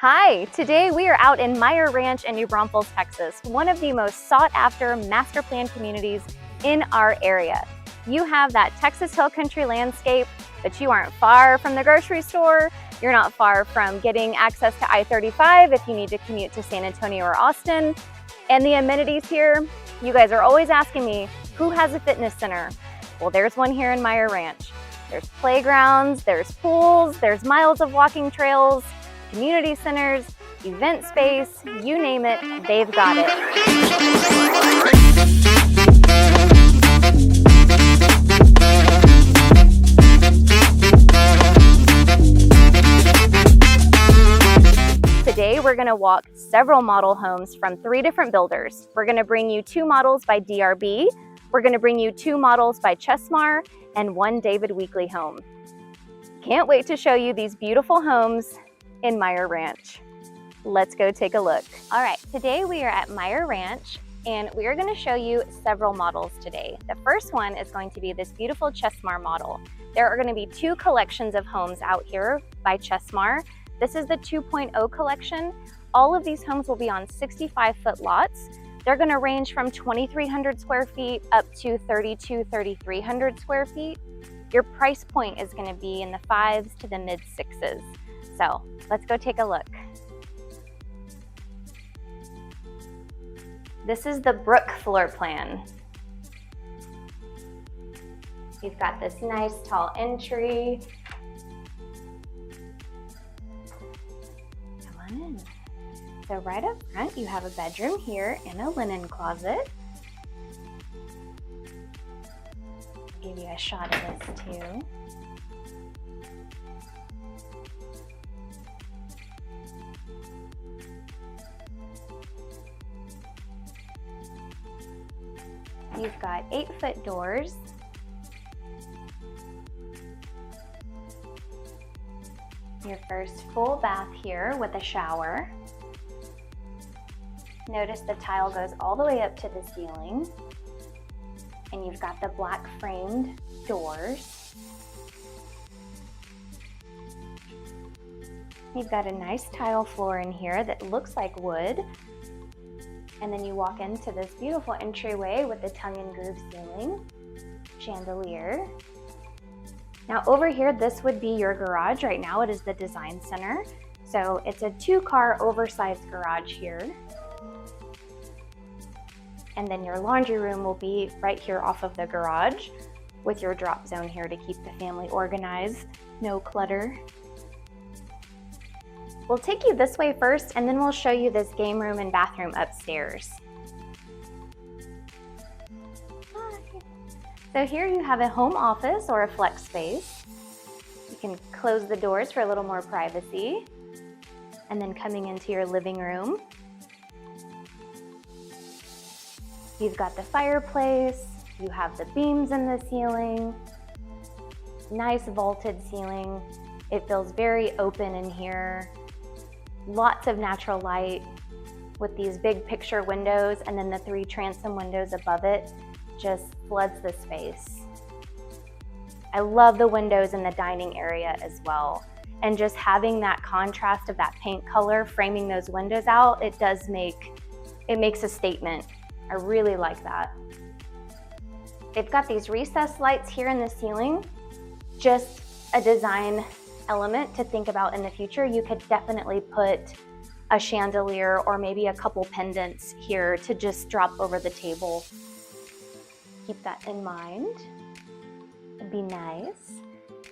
Hi, today we are out in Meyer Ranch in New Braunfels, Texas, one of the most sought after master plan communities in our area. You have that Texas Hill Country landscape, but you aren't far from the grocery store. You're not far from getting access to I-35 if you need to commute to San Antonio or Austin. And the amenities here, you guys are always asking me, who has a fitness center? Well, there's one here in Meyer Ranch. There's playgrounds, there's pools, there's miles of walking trails, community centers, event space, you name it, they've got it. Today, we're gonna walk several model homes from 3 different builders. We're gonna bring you 2 models by DRB, we're gonna bring you 2 models by CHESMAR, and 1 David Weekley home. Can't wait to show you these beautiful homes in Meyer Ranch. Let's go take a look. All right, today we are at Meyer Ranch and we are going to show you several models today. The first one is going to be this beautiful CHESMAR model. There are going to be 2 collections of homes out here by CHESMAR. This is the 2.0 collection. All of these homes will be on 65-foot lots. They're going to range from 2,300 square feet up to 3,300 square feet. Your price point is going to be in the 5s to the mid 6s. So let's go take a look. This is the Brook floor plan. You've got this nice tall entry. Come on in. So right up front, you have a bedroom here and a linen closet. I'll give you a shot of this too. You've got 8-foot doors. Your first full bath here with a shower. Notice the tile goes all the way up to the ceiling. And you've got the black framed doors. You've got a nice tile floor in here that looks like wood. And then you walk into this beautiful entryway with the tongue and groove ceiling, chandelier. Now over here, this would be your garage. Right now it is the design center. So it's a 2-car oversized garage here. And then your laundry room will be right here off of the garage with your drop zone here to keep the family organized, no clutter. We'll take you this way first, and then we'll show you this game room and bathroom upstairs. So here you have a home office or a flex space. You can close the doors for a little more privacy. And then coming into your living room, you've got the fireplace, you have the beams in the ceiling, nice vaulted ceiling. It feels very open in here. Lots of natural light with these big picture windows, and then the 3 transom windows above it just floods the space. I love the windows in the dining area as well. And just having that contrast of that paint color framing those windows out, it makes a statement. I really like that. They've got these recessed lights here in the ceiling, just a design element to think about in the future. You could definitely put a chandelier or maybe a couple pendants here to just drop over the table. Keep that in mind. It'd be nice.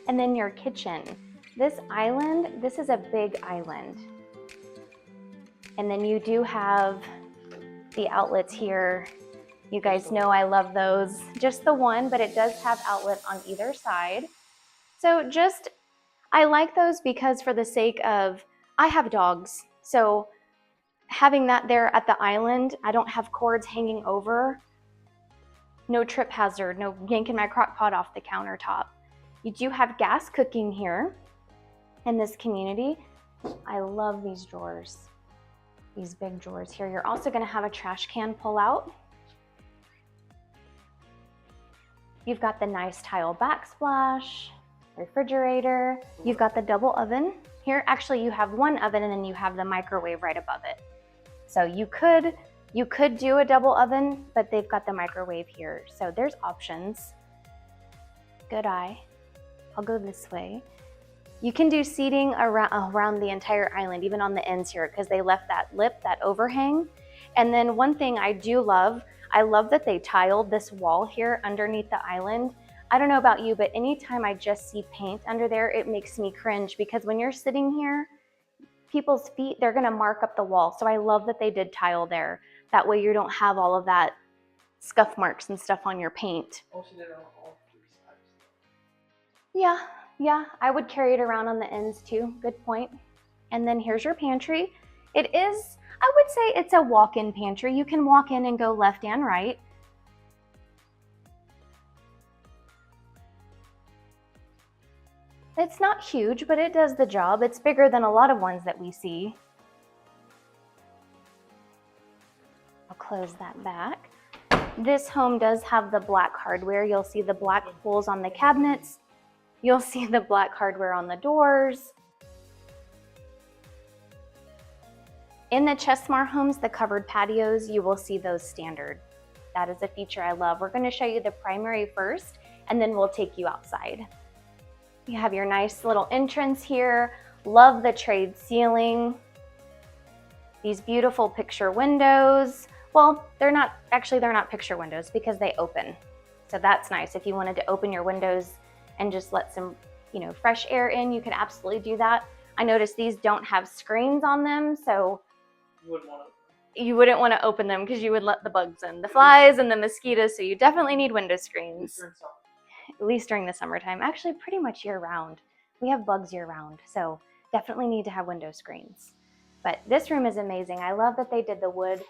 And then your kitchen. This island, this is a big island. And then you do have the outlets here. You guys know I love those. Just the one, but it does have outlet on either side. So I like those because for the sake of, I have dogs, so having that there at the island, I don't have cords hanging over, no trip hazard, no yanking my crock pot off the countertop. You do have gas cooking here in this community. I love these drawers, these big drawers here. You're also gonna have a trash can pull out. You've got the nice tile backsplash, refrigerator. You've got the double oven Here, actually, you have one oven and then you have the microwave right above it. So you could do a double oven, but they've got the microwave here. So there's options. Good eye. I'll go this way. You can do seating around the entire island, even on the ends here, because they left that lip, that overhang. And then one thing I do love, I love that they tiled this wall here underneath the island. I don't know about you, but anytime I just see paint under there, it makes me cringe, because when you're sitting here, people's feet, they're gonna mark up the wall. So I love that they did tile there. That way you don't have all of that scuff marks and stuff on your paint. Also, did it on all 3 sides. Yeah, I would carry it around on the ends too. Good point. And then here's your pantry. It is, I would say it's a walk-in pantry. You can walk in and go left and right. It's not huge, but it does the job. It's bigger than a lot of ones that we see. I'll close that back. This home does have the black hardware. You'll see the black holes on the cabinets. You'll see the black hardware on the doors. In the CHESMAR Homes, the covered patios, you will see those standard. That is a feature I love. We're going to show you the primary first, and then we'll take you outside. You have your nice little entrance here. Love the trade ceiling. These beautiful picture windows. Well, they're not picture windows because they open. So that's nice. If you wanted to open your windows and just let some, fresh air in, you could absolutely do that. I noticed these don't have screens on them, so you wouldn't want to open them because you would let the bugs in, the flies and the mosquitoes, so you definitely need window screens. At least during the summertime. Actually, pretty much year round. We have bugs year round, so definitely need to have window screens. But this room is amazing. I love that they did the wood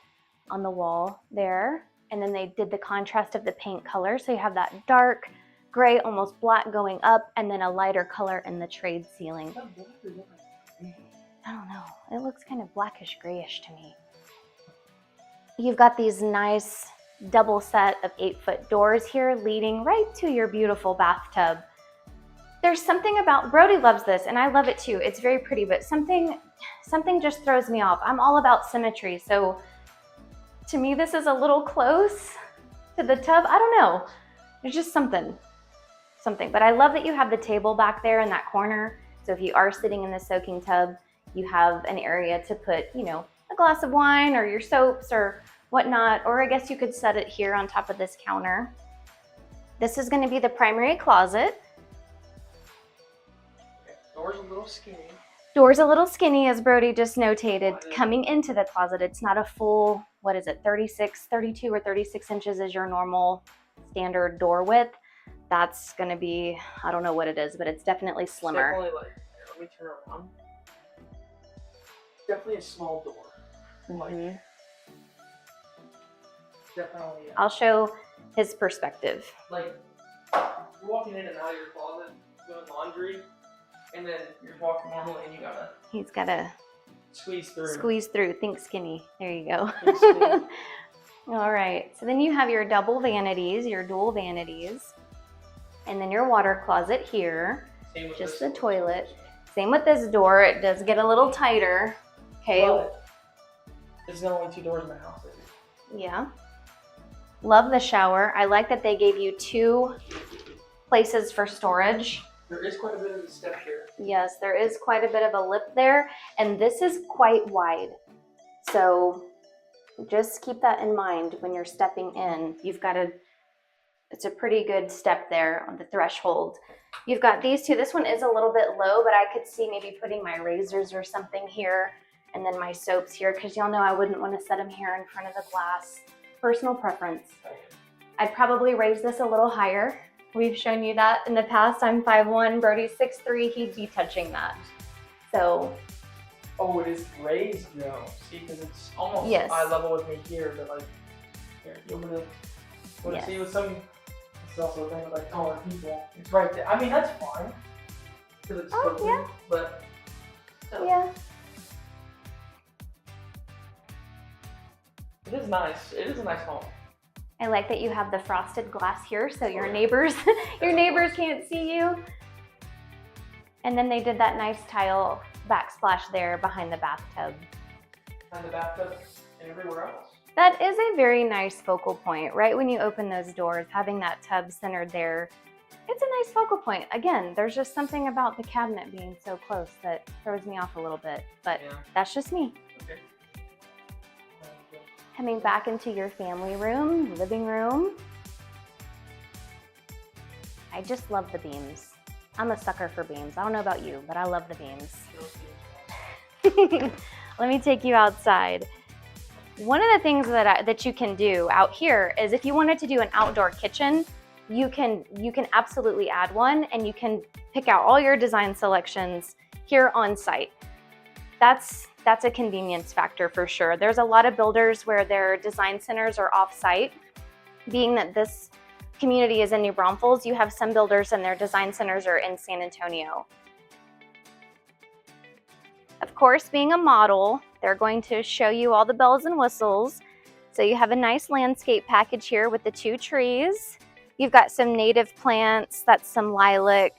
on the wall there, and then they did the contrast of the paint color. So you have that dark gray, almost black going up, and then a lighter color in the trade ceiling. I don't know. It looks kind of blackish grayish to me. You've got these nice double set of 8-foot doors here leading right to your beautiful bathtub. There's something about, Brody loves this and I love it too. It's very pretty, but something just throws me off. I'm all about symmetry. So to me, this is a little close to the tub. I don't know. There's just something. But I love that you have the table back there in that corner. So if you are sitting in the soaking tub, you have an area to put, a glass of wine or your soaps or whatnot, or I guess you could set it here on top of this counter. This is going to be the primary closet. Door's a little skinny. Door's a little skinny, as Brody just notated. Coming into the closet, it's not a full, 32 or 36 inches is your normal standard door width. That's going to be, I don't know what it is, but it's definitely slimmer. It's definitely let me turn around. Definitely a small door. Mm-hmm. Definitely. Yeah. I'll show his perspective. You're walking in and out of your closet doing laundry, and then you're walking normally, and he's gotta squeeze through. Squeeze through. Think skinny. There you go. Think skinny. All right. So then you have your double vanities, your dual vanities, and then your water closet here. Just the toilet. Same with this door. It does get a little tighter. Okay. There's only 2 doors in the house. Yeah. Love the shower. I like that they gave you 2 places for storage. There is quite a bit of a step here. Yes, there is quite a bit of a lip there, and this is quite wide. So just keep that in mind when you're stepping in. It's a pretty good step there on the threshold. You've got these 2. This one is a little bit low, but I could see maybe putting my razors or something here, and then my soaps here, because y'all know I wouldn't want to set them here in front of the glass. Personal preference. I'd probably raise this a little higher. We've shown you that in the past. I'm 5'1", Brody's 6'3", he'd be touching that. So. Oh, it is raised though. See, because it's almost eye level with me here, but here, you'll be able to see with some, it's also a thing with taller people. It's right there. I mean, that's fine. Because it's tilted, but. Yeah. It is nice. It is a nice home. I like that you have the frosted glass here, so your neighbors can't see you. And then they did that nice tile backsplash there behind the bathtub. And the bathtub and everywhere else. That is a very nice focal point. Right when you open those doors, having that tub centered there, it's a nice focal point. Again, there's just something about the cabinet being so close that throws me off a little bit, but that's just me. Okay. Coming back into your family room, living room. I just love the beams. I'm a sucker for beams. I don't know about you, but I love the beams. Let me take you outside. One of the things that you can do out here is if you wanted to do an outdoor kitchen, you can absolutely add one, and you can pick out all your design selections here on site. That's a convenience factor for sure. There's a lot of builders where their design centers are off-site. Being that this community is in New Braunfels, you have some builders and their design centers are in San Antonio. Of course, being a model, they're going to show you all the bells and whistles. So you have a nice landscape package here with the 2 trees. You've got some native plants, that's some lilac,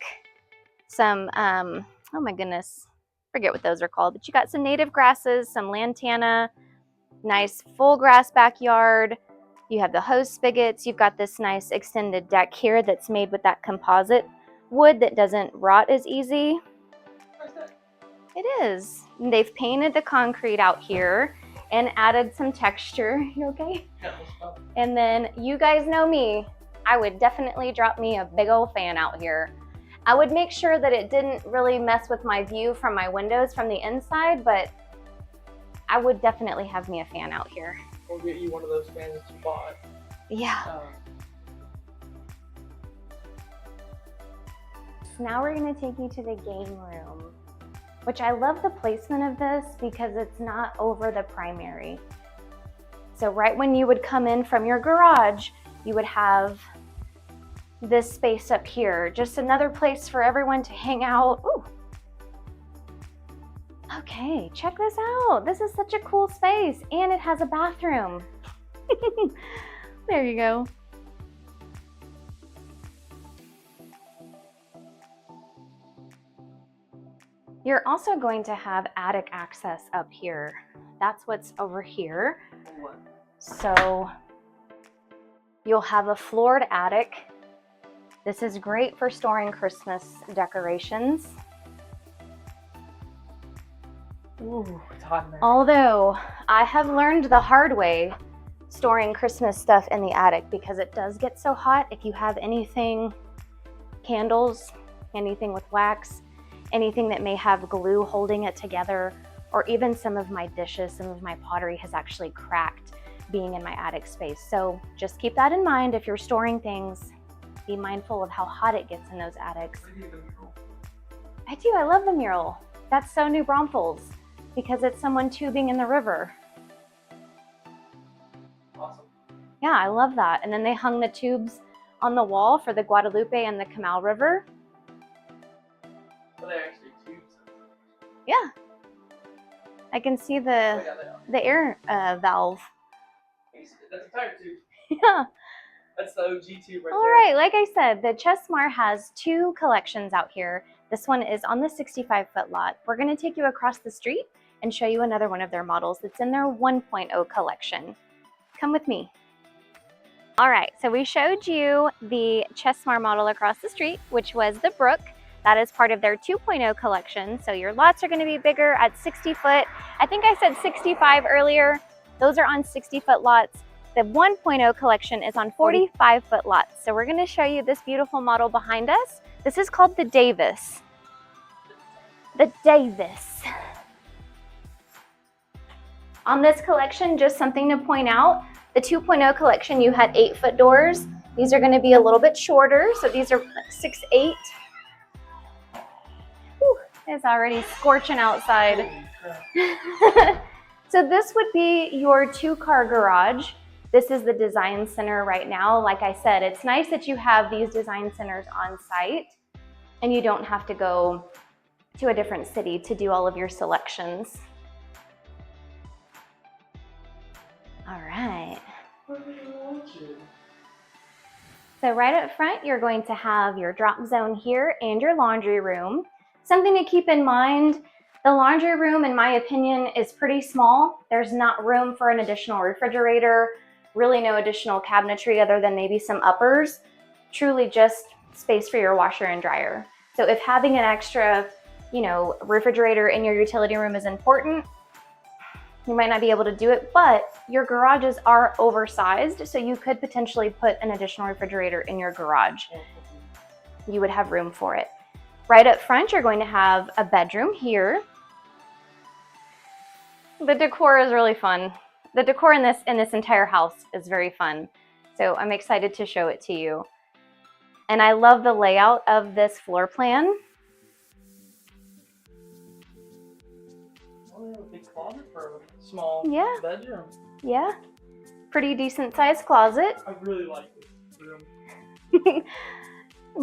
some, oh my goodness, forget what those are called, but you got some native grasses, some lantana, nice full grass backyard. You have the hose spigots. You've got this nice extended deck here that's made with that composite wood that doesn't rot as easy. It is. And they've painted the concrete out here and added some texture. You okay? And then you guys know me. I would definitely drop me a big old fan out here. I would make sure that it didn't really mess with my view from my windows from the inside, but I would definitely have me a fan out here. We'll get you one of those fans that you bought. Yeah. So now we're going to take you to the game room, which I love the placement of this because it's not over the primary. So right when you would come in from your garage, you would have this space up here, just another place for everyone to hang out. Ooh. Okay, check this out. This is such a cool space, and it has a bathroom. There you go. You're also going to have attic access up here. That's what's over here. So you'll have a floored attic. This is great for storing Christmas decorations. Ooh, it's hot in there. Although I have learned the hard way storing Christmas stuff in the attic because it does get so hot. If you have anything, candles, anything with wax, anything that may have glue holding it together, or even some of my dishes, some of my pottery has actually cracked being in my attic space. So just keep that in mind if you're storing things. Be mindful of how hot it gets in those attics. I do, I love the mural. That's so New Braunfels because it's someone tubing in the river. Awesome. Yeah, I love that. And then they hung the tubes on the wall for the Guadalupe and the Canal River. Well, they're actually tubes. Yeah. I can see the air valve. That's a tire tube. Yeah. That's the OG tube right there. All right, like I said, the CHESMAR has 2 collections out here. This one is on the 65-foot lot. We're going to take you across the street and show you another one of their models that's in their 1.0 collection. Come with me. All right, so we showed you the CHESMAR model across the street, which was the Brook. That is part of their 2.0 collection. So your lots are going to be bigger at 60 foot. I think I said 65 earlier. Those are on 60-foot lots. The 1.0 collection is on 45-foot lots. So we're going to show you this beautiful model behind us. This is called the Davis. The Davis. On this collection, just something to point out, the 2.0 collection, you had 8-foot doors. These are going to be a little bit shorter. So these are 6'8". Whew, it's already scorching outside. So this would be your 2-car garage. This is the design center right now. Like I said, it's nice that you have these design centers on site and you don't have to go to a different city to do all of your selections. All right. So right up front, you're going to have your drop zone here and your laundry room. Something to keep in mind, The laundry room, in my opinion, is pretty small. There's not room for an additional refrigerator, really no additional cabinetry other than maybe some uppers, truly just space for your washer and dryer. So if having an extra, refrigerator in your utility room is important, you might not be able to do it, but your garages are oversized, so you could potentially put an additional refrigerator in your garage. You would have room for it. Right up front, you're going to have a bedroom here. The decor is really fun. The decor in this entire house is very fun. So I'm excited to show it to you. And I love the layout of this floor plan. Oh, a big closet for a small bedroom. Yeah. Pretty decent sized closet. I really like this room.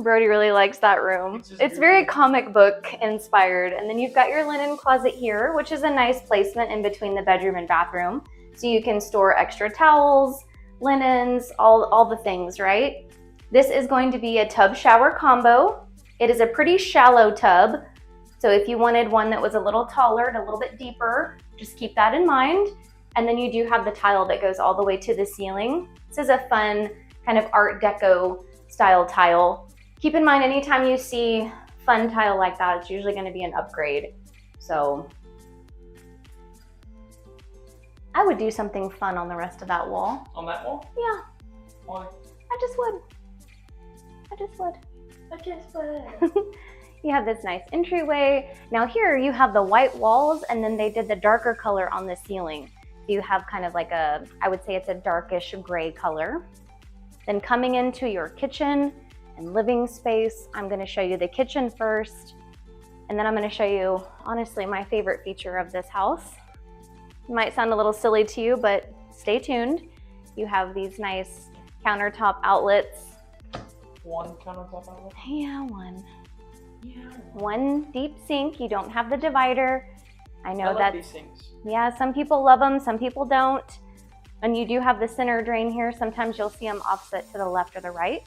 Brody really likes that room. It's very comic book inspired. And then you've got your linen closet here, which is a nice placement in between the bedroom and bathroom. So you can store extra towels, linens, all the things, right? This is going to be a tub shower combo. It is a pretty shallow tub. So if you wanted one that was a little taller and a little bit deeper, just keep that in mind. And then you do have the tile that goes all the way to the ceiling. This is a fun kind of Art Deco style tile. Keep in mind, anytime you see fun tile like that, it's usually going to be an upgrade. So I would do something fun on the rest of that wall. On that wall? Yeah. Why? I just would. You have this nice entryway. Now here you have the white walls, and then they did the darker color on the ceiling. You have kind of like I would say it's a darkish gray color. Then coming into your kitchen and living space, I'm going to show you the kitchen first, and then I'm going to show you, honestly, my favorite feature of this house. It might sound a little silly to you, but stay tuned. You have these nice countertop outlets. One countertop outlet? Yeah, one. Yeah. One deep sink. You don't have the divider. I know love these sinks. Yeah, some people love them, some people don't. And you do have the center drain here. Sometimes you'll see them offset to the left or the right.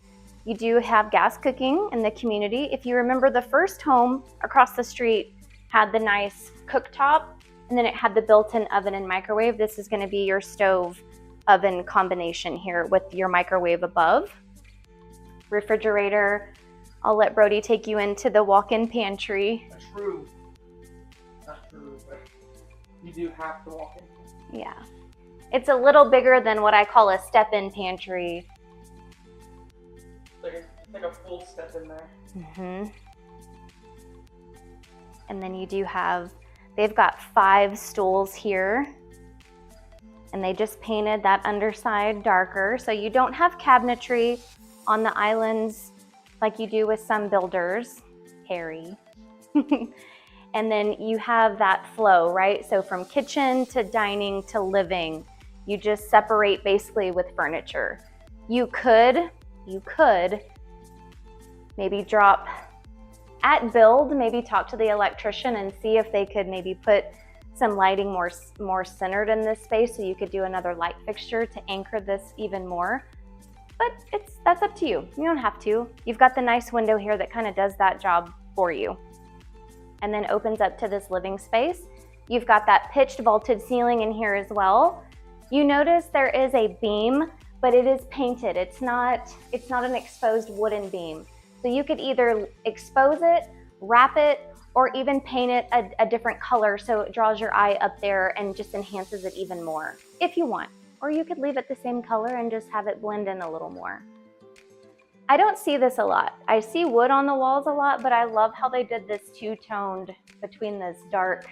You do have gas cooking in the community. If you remember, the first home across the street had the nice cooktop, and then it had the built-in oven and microwave. This is going to be your stove oven combination here with your microwave above. Refrigerator. I'll let Brody take you into the walk-in pantry. That's true. That's true, but you do have to walk in. Yeah. It's a little bigger than what I call a step-in pantry. It's like a full step in there. Mm-hmm. And then you do have, they've got 5 stools here. And they just painted that underside darker. So you don't have cabinetry on the islands like you do with some builders. Harry. And then you have that flow, right? So from kitchen to dining to living, you just separate basically with furniture. You could maybe drop at build, maybe talk to the electrician and see if they could maybe put some lighting more centered in this space, so you could do another light fixture to anchor this even more. But that's up to you. You don't have to. You've got the nice window here that kind of does that job for you. And then opens up to this living space. You've got that pitched vaulted ceiling in here as well. You notice there is a beam, but it is painted. It's not an exposed wooden beam. So you could either expose it, wrap it, or even paint it a different color so it draws your eye up there and just enhances it even more, if you want. Or you could leave it the same color and just have it blend in a little more. I don't see this a lot. I see wood on the walls a lot, but I love how they did this two-toned between this dark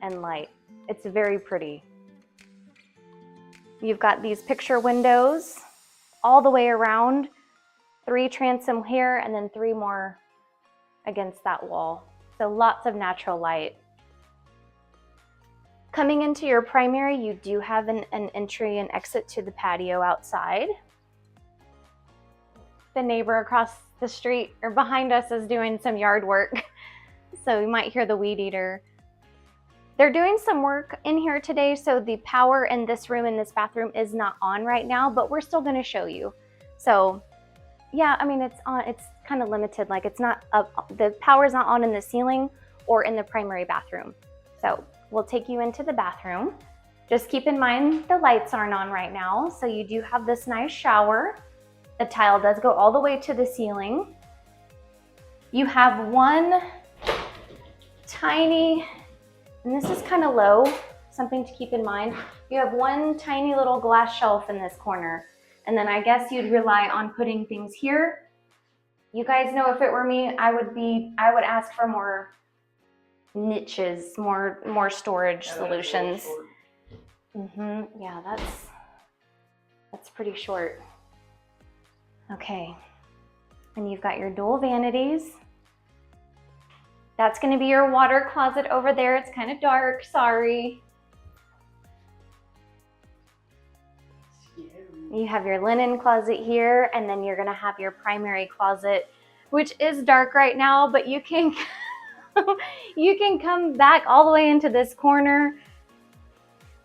and light. It's very pretty. You've got these picture windows all the way around, 3 transom here and then 3 more against that wall. So lots of natural light. Coming into your primary, you do have an entry and exit to the patio outside. The neighbor across the street or behind us is doing some yard work, so you might hear the weed eater. They're doing some work in here today, so the power in this room, in this bathroom, is not on right now, but we're still going to show you. So yeah, I mean, it's on. It's kind of limited, like it's not up, the power is not on in the ceiling or in the primary bathroom. So we'll take you into the bathroom. Just keep in mind the lights aren't on right now, so you do have this nice shower. The tile does go all the way to the ceiling. You have one tiny, and this is kind of low, something to keep in mind. You have one tiny little glass shelf in this corner, and then I guess you'd rely on putting things here. You guys know if it were me, I would ask for more niches, more storage solutions. Yeah, that's pretty short. Okay, and you've got your dual vanities. That's going to be your water closet over there. It's kind of dark, sorry. You have your linen closet here, and then you're going to have your primary closet, which is dark right now, but you can you can come back all the way into this corner.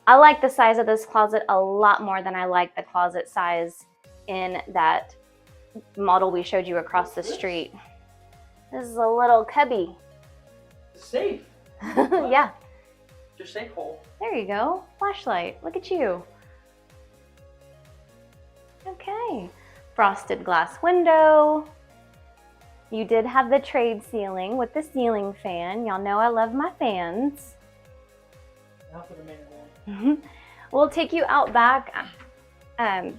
I like the size of this closet a lot more than I like the closet size in that model we showed you across the street. This is a little cubby. Safe. Yeah. Your safe hole. There you go. Flashlight. Look at you. Okay. Frosted glass window. You did have the trade ceiling with the ceiling fan. Y'all know I love my fans. Now for the main event. We'll take you out back.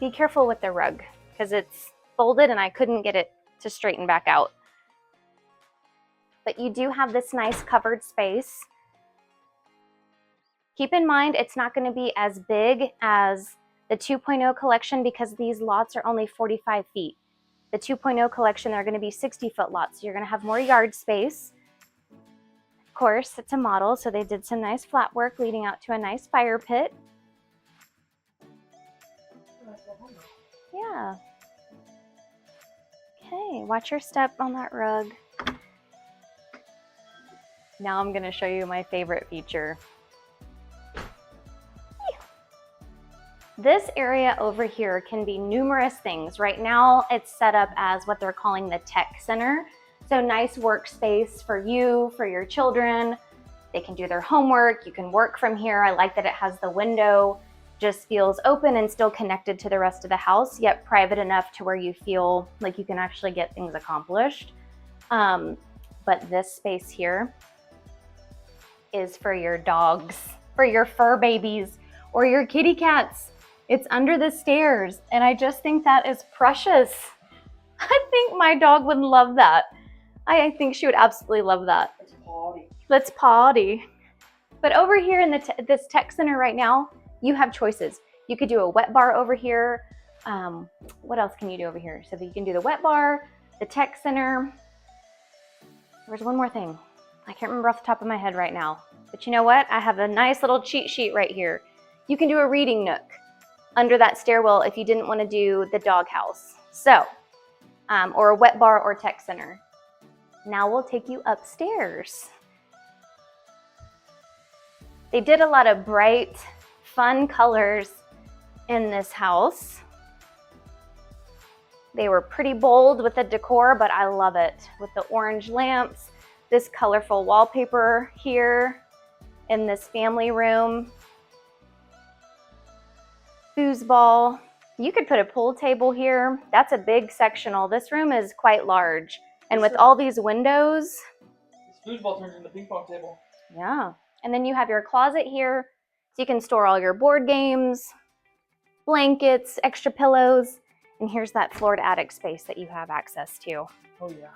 Be careful with the rug because it's folded and I couldn't get it to straighten back out. But you do have this nice covered space. Keep in mind it's not going to be as big as the 2.0 collection because these lots are only 45 feet. The 2.0 collection are going to be 60-foot lots, so you're going to have more yard space. Of course, it's a model, so they did some nice flat work leading out to a nice fire pit. Yeah. Okay, watch your step on that rug. Now I'm going to show you my favorite feature. This area over here can be numerous things. Right now, it's set up as what they're calling the tech center. So nice workspace for you, for your children. They can do their homework. You can work from here. I like that it has the window, just feels open and still connected to the rest of the house, yet private enough to where you feel like you can actually get things accomplished. But this space here is for your dogs, for your fur babies, or your kitty cats. It's under the stairs, and I just think that is precious. I think my dog would love that. I think she would absolutely love that. Let's potty. Let's potty. But over here in this tech center right now, you have choices. You could do a wet bar over here. What else can you do over here? So you can do the wet bar, the tech center. There's one more thing. I can't remember off the top of my head right now. But you know what? I have a nice little cheat sheet right here. You can do a reading nook under that stairwell if you didn't want to do the doghouse. So, or a wet bar or tech center. Now we'll take you upstairs. They did a lot of bright, fun colors in this house. They were pretty bold with the decor, but I love it. With the orange lamps, this colorful wallpaper here in this family room. Foosball. You could put a pool table here. That's a big sectional. This room is quite large. And with all these windows. This foosball turns into a ping pong table. Yeah. And then you have your closet here. So you can store all your board games, blankets, extra pillows. And here's that floored attic space that you have access to. Oh yeah.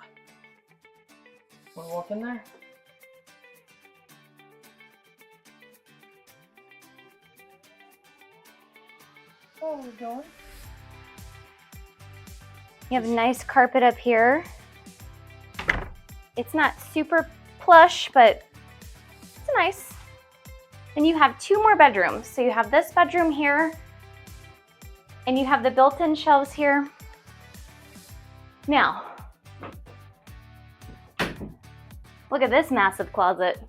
Want to walk in there? Oh, we're going. You have a nice carpet up here. It's not super plush, but it's nice. And you have two more bedrooms. So you have this bedroom here, and you have the built-in shelves here. Now, look at this massive closet.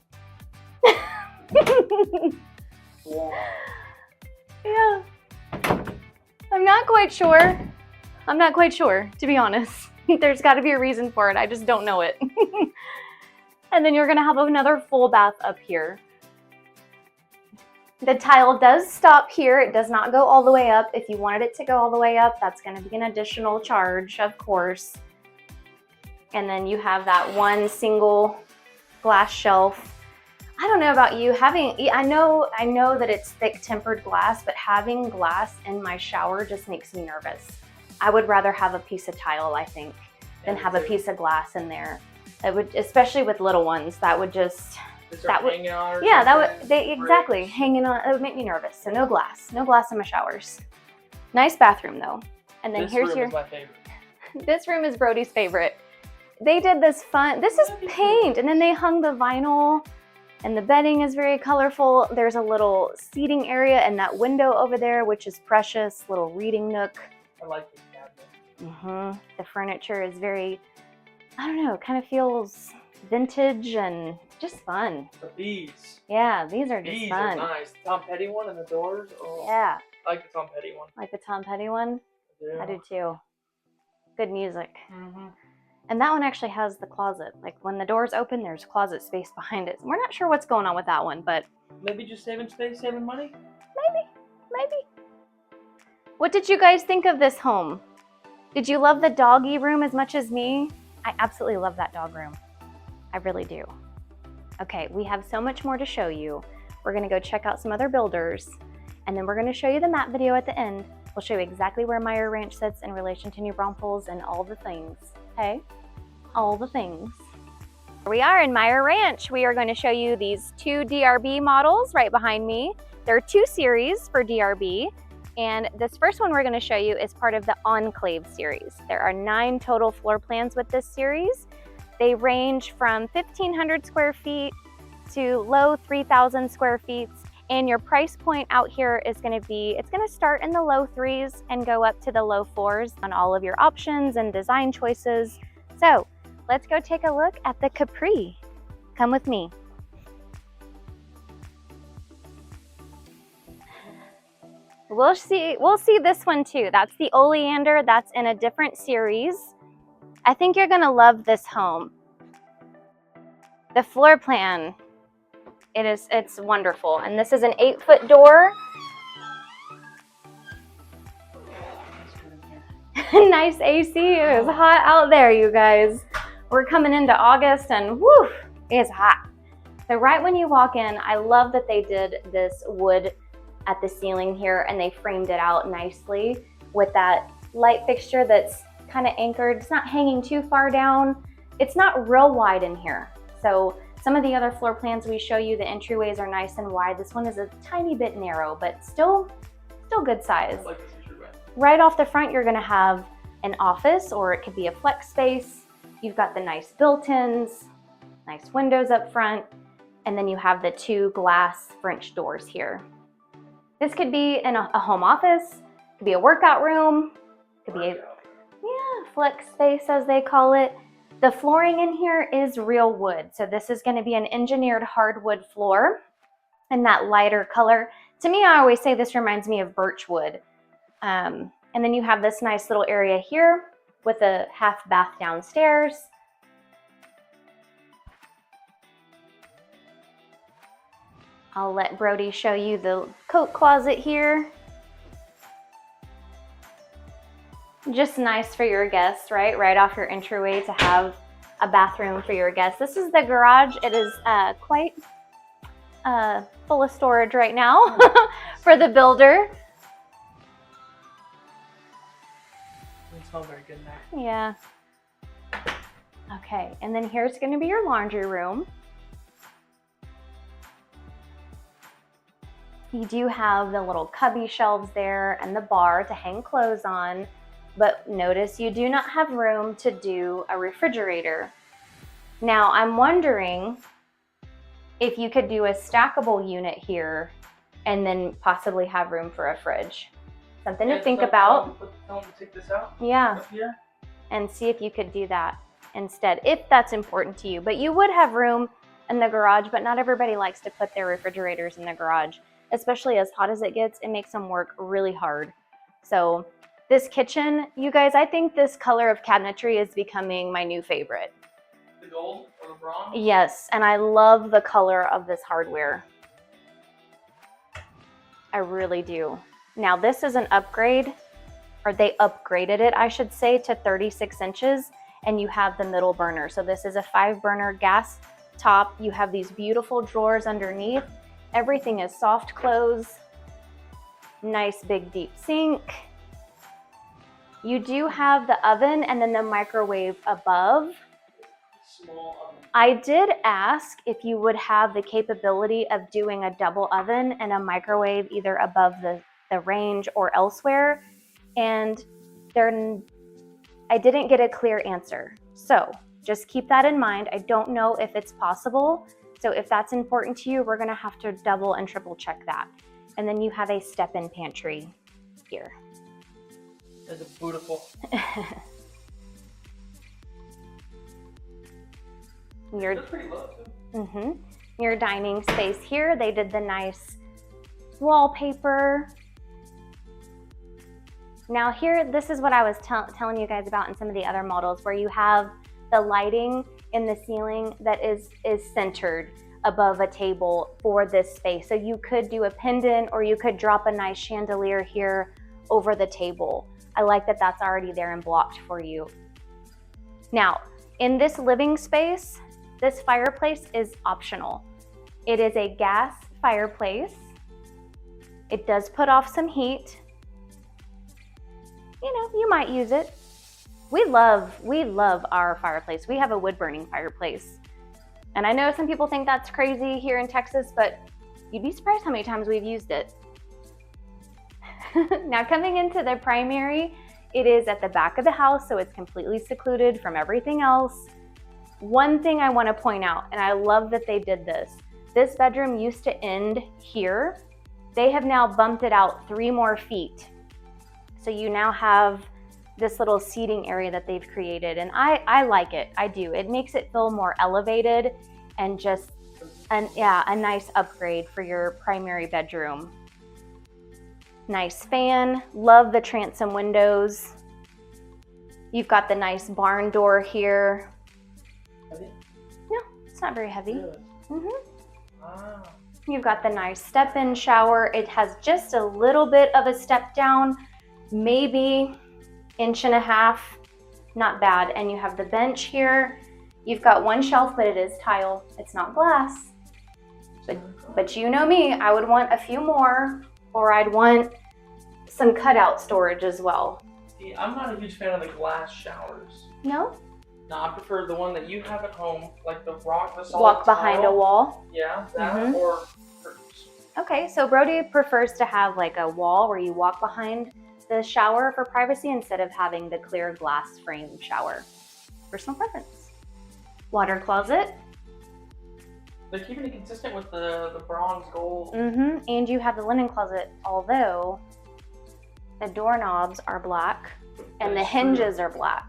Wow. Yeah. I'm not quite sure, to be honest. There's got to be a reason for it. I just don't know it. And then you're gonna have another full bath up here. The tile does stop here. It does not go all the way up. If you wanted it to go all the way up, that's gonna be an additional charge, of course. And then you have that one single glass shelf. I don't know about you, I know that it's thick tempered glass, but having glass in my shower just makes me nervous. I would rather have a piece of tile, I think, than have a piece of glass in there. It would, especially with little ones, that would just, that would, yeah, that would, exactly, hanging on, it would make me nervous. So no glass in my showers. Nice bathroom though. And then here's your, my favorite. This room is Brody's favorite. They did this this is paint, and then they hung the vinyl, and the bedding is very colorful. There's a little seating area and that window over there, which is precious, little reading nook. I like this cabinet. The furniture is very, I don't know, kind of feels vintage and just fun. But these. Yeah, these are just fun. These are nice. Tom Petty one and the doors. Oh, yeah. I like the Tom Petty one. Like the Tom Petty one? Yeah. I do too. Good music. And that one actually has the closet. Like when the doors open, there's closet space behind it. We're not sure what's going on with that one, but maybe just saving space, saving money? Maybe. What did you guys think of this home? Did you love the doggy room as much as me? I absolutely love that dog room. I really do. Okay, we have so much more to show you. We're gonna go check out some other builders, and then we're gonna show you the map video at the end. We'll show you exactly where Meyer Ranch sits in relation to New Braunfels and all the things, okay? All the things. Here we are in Meyer Ranch. We are going to show you these two DRB models right behind me. There are 2 series for DRB, and this first one we're going to show you is part of the Enclave series. There are 9 total floor plans with this series. They range from 1,500 square feet to low 3,000 square feet, and your price point out here is going to be, it's going to start in the low 3s and go up to the low 4s on all of your options and design choices. So let's go take a look at the Capri. Come with me. We'll see this one too. That's the Oleander. That's in a different series. I think you're gonna love this home. The floor plan, it's wonderful. And this is an 8-foot door. Nice AC. It was hot out there, you guys. We're coming into August and whew, it's hot. So right when you walk in, I love that they did this wood at the ceiling here and they framed it out nicely with that light fixture that's kind of anchored. It's not hanging too far down. It's not real wide in here. So some of the other floor plans we show you, the entryways are nice and wide. This one is a tiny bit narrow, but still good size. I like this entryway. Right off the front, you're gonna have an office, or it could be a flex space. You've got the nice built-ins, nice windows up front, and then you have the 2 glass French doors here. This could be in a home office, could be a workout room, could be a flex space as they call it. The flooring in here is real wood, so this is going to be an engineered hardwood floor in that lighter color. To me, I always say this reminds me of birch wood. And then you have this nice little area here with a half bath downstairs. I'll let Brody show you the coat closet here. Just nice for your guests, right? Right off your entryway to have a bathroom for your guests. This is the garage. It is quite full of storage right now for the builder. It smells very good now. Yeah. Okay, and then here's going to be your laundry room. You do have the little cubby shelves there and the bar to hang clothes on, but notice you do not have room to do a refrigerator. Now, I'm wondering if you could do a stackable unit here and then possibly have room for a fridge. Something to think about. Tell them to take this out. Yeah. And see if you could do that instead, if that's important to you. But you would have room in the garage, but not everybody likes to put their refrigerators in the garage. Especially as hot as it gets, it makes them work really hard. So this kitchen, you guys, I think this color of cabinetry is becoming my new favorite. The gold or the bronze? Yes, and I love the color of this hardware. I really do. Now this is an upgrade, or they upgraded it, I should say, to 36 inches, and you have the middle burner. So this is a 5-burner gas top. You have these beautiful drawers underneath. Everything is soft close. Nice big deep sink. You do have the oven and then the microwave above. Small oven. I did ask if you would have the capability of doing a double oven and a microwave either above the range or elsewhere, and I didn't get a clear answer. So just keep that in mind. I don't know if it's possible. So if that's important to you, we're gonna have to double and triple check that. And then you have a step-in pantry here. It's beautiful. That's pretty low too. Your dining space here, they did the nice wallpaper. Now here, this is what I was telling you guys about in some of the other models, where you have the lighting in the ceiling that is centered above a table for this space. So you could do a pendant, or you could drop a nice chandelier here over the table. I like that that's already there and blocked for you. Now, in this living space, this fireplace is optional. It is a gas fireplace. It does put off some heat. You know, you might use it. We love our fireplace. We have a wood burning fireplace. And I know some people think that's crazy here in Texas, but you'd be surprised how many times we've used it. Now coming into the primary, it is at the back of the house, so it's completely secluded from everything else. One thing I want to point out, and I love that they did this bedroom used to end here. They have now bumped it out 3 more feet. So you now have this little seating area that they've created, and I like it. I do. It makes it feel more elevated and just a nice upgrade for your primary bedroom. Nice fan. Love the transom windows. You've got the nice barn door here. Heavy? No, it's not very heavy. Really? Wow. You've got the nice step-in shower. It has just a little bit of a step down, maybe 1.5 inches, not bad. And you have the bench here. You've got 1 shelf, but it is tile. It's not glass. But you know me, I would want a few more, or I'd want some cutout storage as well. See, I'm not a huge fan of the glass showers. No? No, I prefer the one that you have at home, like the solid walk behind tile. a wall. Yeah, that or curtains. Okay, so Brody prefers to have like a wall where you walk behind the shower for privacy instead of having the clear glass frame shower. Personal preference. Water closet. They're keeping it consistent with the bronze gold. And you have the linen closet, although the doorknobs are black and the hinges are black.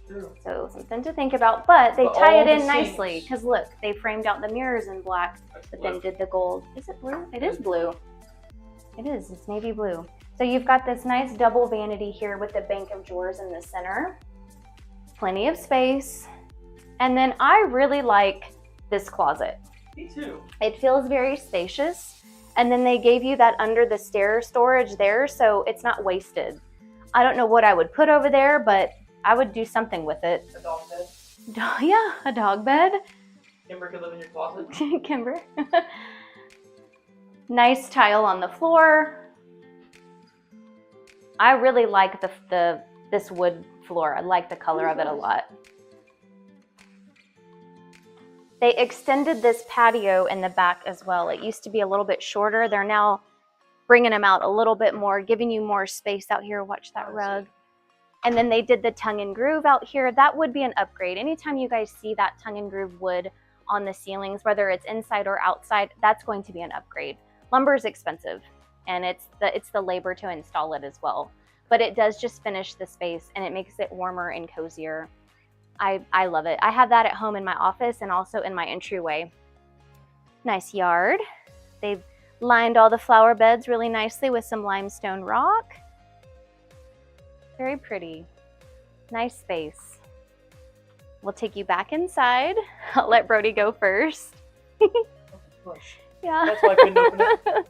True. So something to think about, but they tie it in the nicely, sinks. because look, they framed out the mirrors in black, but then did the gold. Is it blue? It is blue. It is, it's navy blue. So you've got this nice double vanity here with the bank of drawers in the center. Plenty of space. And then I really like this closet. Me too. It feels very spacious. And then they gave you that under the stair storage there, so it's not wasted. I don't know what I would put over there, but I would do something with it. A dog bed. Yeah, a dog bed. Kimber could live in your closet. Kimber. Nice tile on the floor. I really like this wood floor. I like the color of it a lot. They extended this patio in the back as well. It used to be a little bit shorter. They're now bringing them out a little bit more, giving you more space out here. Watch that rug. And then they did the tongue and groove out here. That would be an upgrade. Anytime you guys see that tongue and groove wood on the ceilings, whether it's inside or outside, that's going to be an upgrade. Lumber is expensive, and it's the labor to install it as well. But it does just finish the space, and it makes it warmer and cozier. I love it. I have that at home in my office and also in my entryway. Nice yard. They've lined all the flower beds really nicely with some limestone rock. Very pretty. Nice space. we'll take you back inside. I'll let Brody go first. Push. Yeah. That's why I couldn't open it.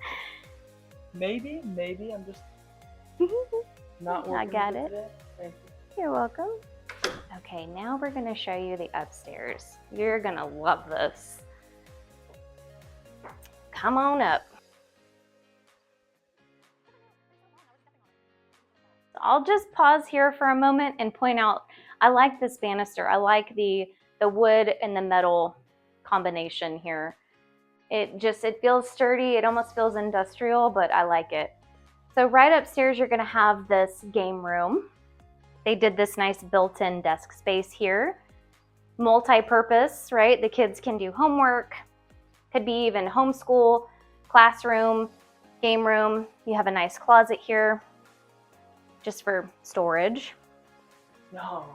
Maybe. I'm just not working. I got it. Today. Thank you. You're welcome. Okay, now we're gonna show you the upstairs. You're gonna love this. Come on up. I'll just pause here for a moment and point out, I like this banister. I like the wood and the metal combination here. It feels sturdy. It almost feels industrial, but I like it. So right upstairs, you're gonna have this game room. They did this nice built-in desk space here. Multi-purpose, right? The kids can do homework. Could be even homeschool, classroom, game room. You have a nice closet here, just for storage. No.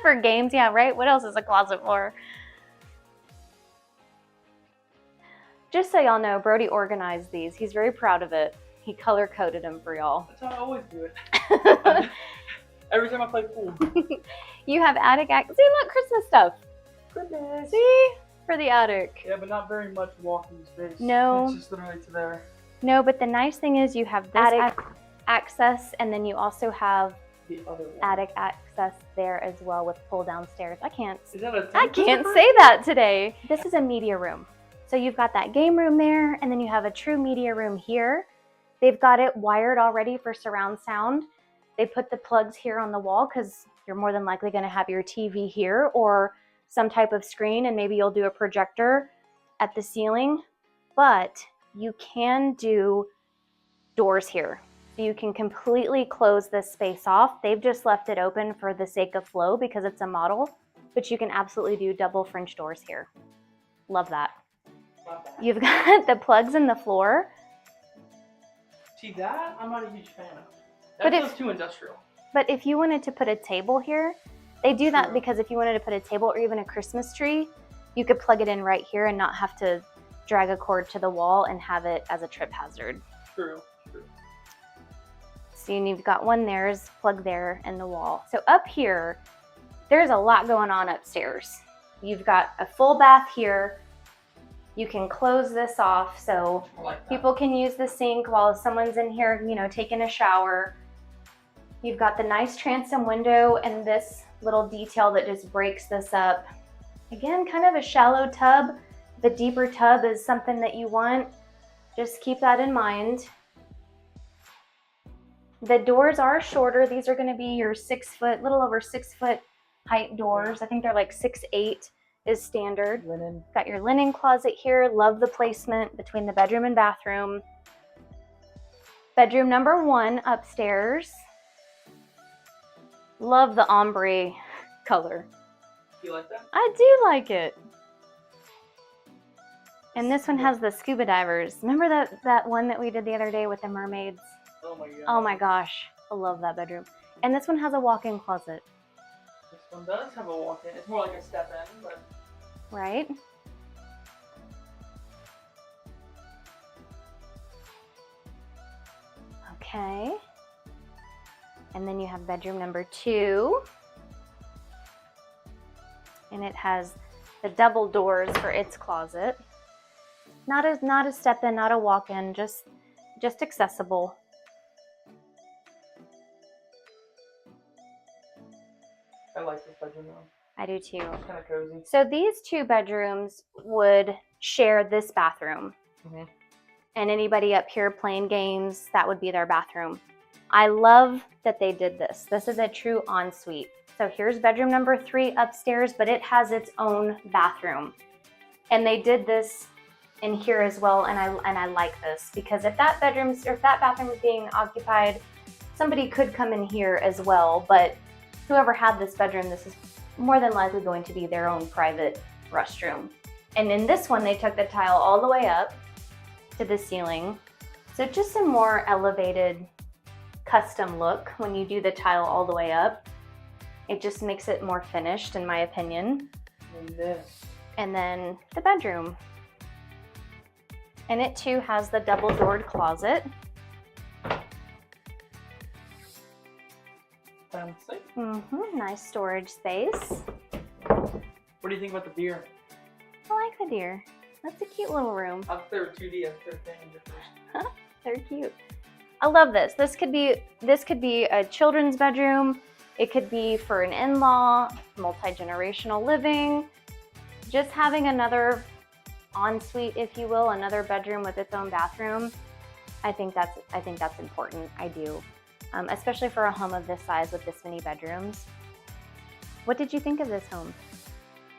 For games, yeah, right? What else is a closet for? Just so y'all know, Brody organized these. He's very proud of it. He color-coded them for y'all. That's how I always do it. Every time I play pool. You have attic access. See, look, Christmas stuff. Goodness. See? For the attic. Yeah, but not very much walking space. No. It's just literally to there. No, but the nice thing is you have this attic access, and then you also have the other one. Attic access there as well with pull downstairs. I can't say that today. This is a media room. So you've got that game room there, and then you have a true media room here. They've got it wired already for surround sound. They put the plugs here on the wall because you're more than likely going to have your TV here or some type of screen, and maybe you'll do a projector at the ceiling. But you can do doors here. So you can completely close this space off. They've just left it open for the sake of flow because it's a model, but you can absolutely do double French doors here. Love that. You've got the plugs in the floor. See that? I'm not a huge fan of. But That feels too industrial. But if you wanted to put a table here, they do that True. because if you wanted to put a table or even a Christmas tree, you could plug it in right here and not have to drag a cord to the wall and have it as a trip hazard. True. So you've got one there's plug there in the wall. So up here, there's a lot going on upstairs. You've got a full bath here. You can close this off so people can use the sink while someone's in here, you know, taking a shower. You've got the nice transom window and this little detail that just breaks this up. Again, kind of a shallow tub. The deeper tub is something that you want. Just keep that in mind. The doors are shorter. These are going to be your 6 foot, little over 6 foot height doors. I think they're like 6'8" is standard. Linen. Got your linen closet here. Love the placement between the bedroom and bathroom. Bedroom number 1 upstairs. Love the ombre color. You like that? I do like it. And this one has the scuba divers. Remember that one that we did the other day with the mermaids? Oh my god. Oh my gosh. I love that bedroom. And this one has a walk-in closet. This one does have a walk-in. It's more like a step-in, but... Right? Okay. And then you have bedroom number 2. And it has the double doors for its closet. Not a step-in, not a walk-in, just accessible. I like this bedroom though. I do too. It's kind of cozy. So these 2 bedrooms would share this bathroom. Mm-hmm. And anybody up here playing games, that would be their bathroom. I love that they did this. This is a true ensuite. So here's bedroom number 3 upstairs, but it has its own bathroom. And they did this in here as well, and I like this because if that bathroom is being occupied, somebody could come in here as well, but whoever had this bedroom, this is more than likely going to be their own private restroom. And in this one, they took the tile all the way up to the ceiling. So just a more elevated custom look when you do the tile all the way up. It just makes it more finished in my opinion. And this. And then the bedroom. And it too has the double-doored closet. Fancy. Nice storage space. What do you think about the deer? I like the deer. That's a cute little room. I thought they were 2D. I thought they were paying different. They're cute. I love this. This could be a children's bedroom. It could be for an in-law, multi-generational living. Just having another ensuite, if you will, another bedroom with its own bathroom. I think that's important. I do, especially for a home of this size with this many bedrooms. What did you think of this home?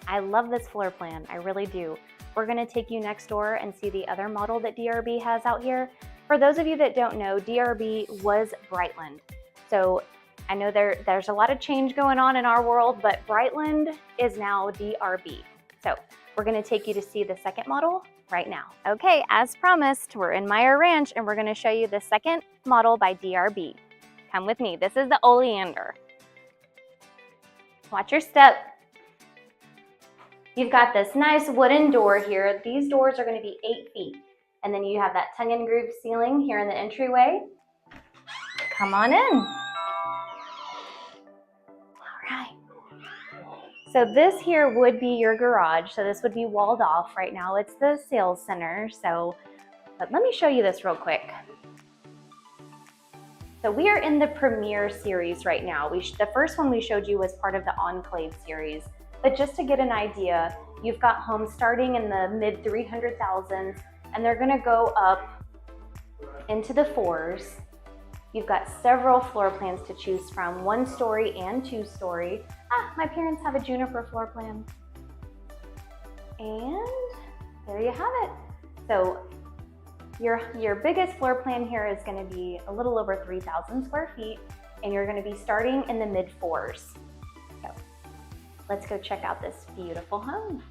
I love this floor plan. I really do. We're going to take you next door and see the other model that DRB has out here. For those of you that don't know, DRB was Brightland. So I know there's a lot of change going on in our world, but Brightland is now DRB. So we're going to take you to see the second model right now. Okay, as promised, we're in Meyer Ranch and we're going to show you the second model by DRB. Come with me. This is the Oleander. Watch your step. You've got this nice wooden door here. These doors are going to be 8 feet. And then you have that tongue and groove ceiling here in the entryway. Come on in. All right. So this here would be your garage. So this would be walled off. Right now it's the sales center. But let me show you this real quick. So we are in the Premier series right now. The first one we showed you was part of the Enclave series. But just to get an idea, you've got homes starting in the mid 300,000s, and they're gonna go up into the 4s. You've got several floor plans to choose from, 1-story and 2-story. My parents have a Juniper floor plan. And there you have it. So your biggest floor plan here is gonna be a little over 3,000 square feet, and you're gonna be starting in the mid 4s. So let's go check out this beautiful home.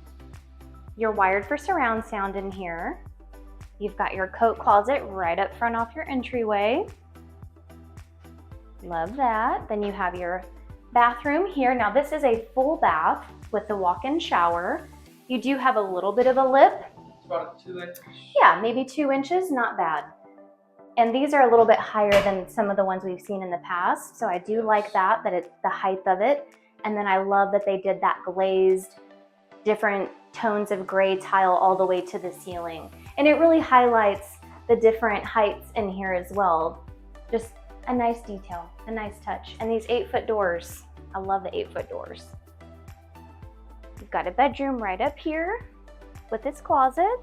You're wired for surround sound in here. You've got your coat closet right up front off your entryway. Love that. Then you have your bathroom here. Now this is a full bath with the walk-in shower. You do have a little bit of a lip. It's about 2 inches. Yeah, maybe 2 inches, not bad. And these are a little bit higher than some of the ones we've seen in the past. So I do like that it's the height of it. And then I love that they did that glazed, different tones of gray tile all the way to the ceiling. And it really highlights the different heights in here as well. Just a nice detail, a nice touch. And these 8-foot doors, I love the 8-foot doors. You've got a bedroom right up here with its closet.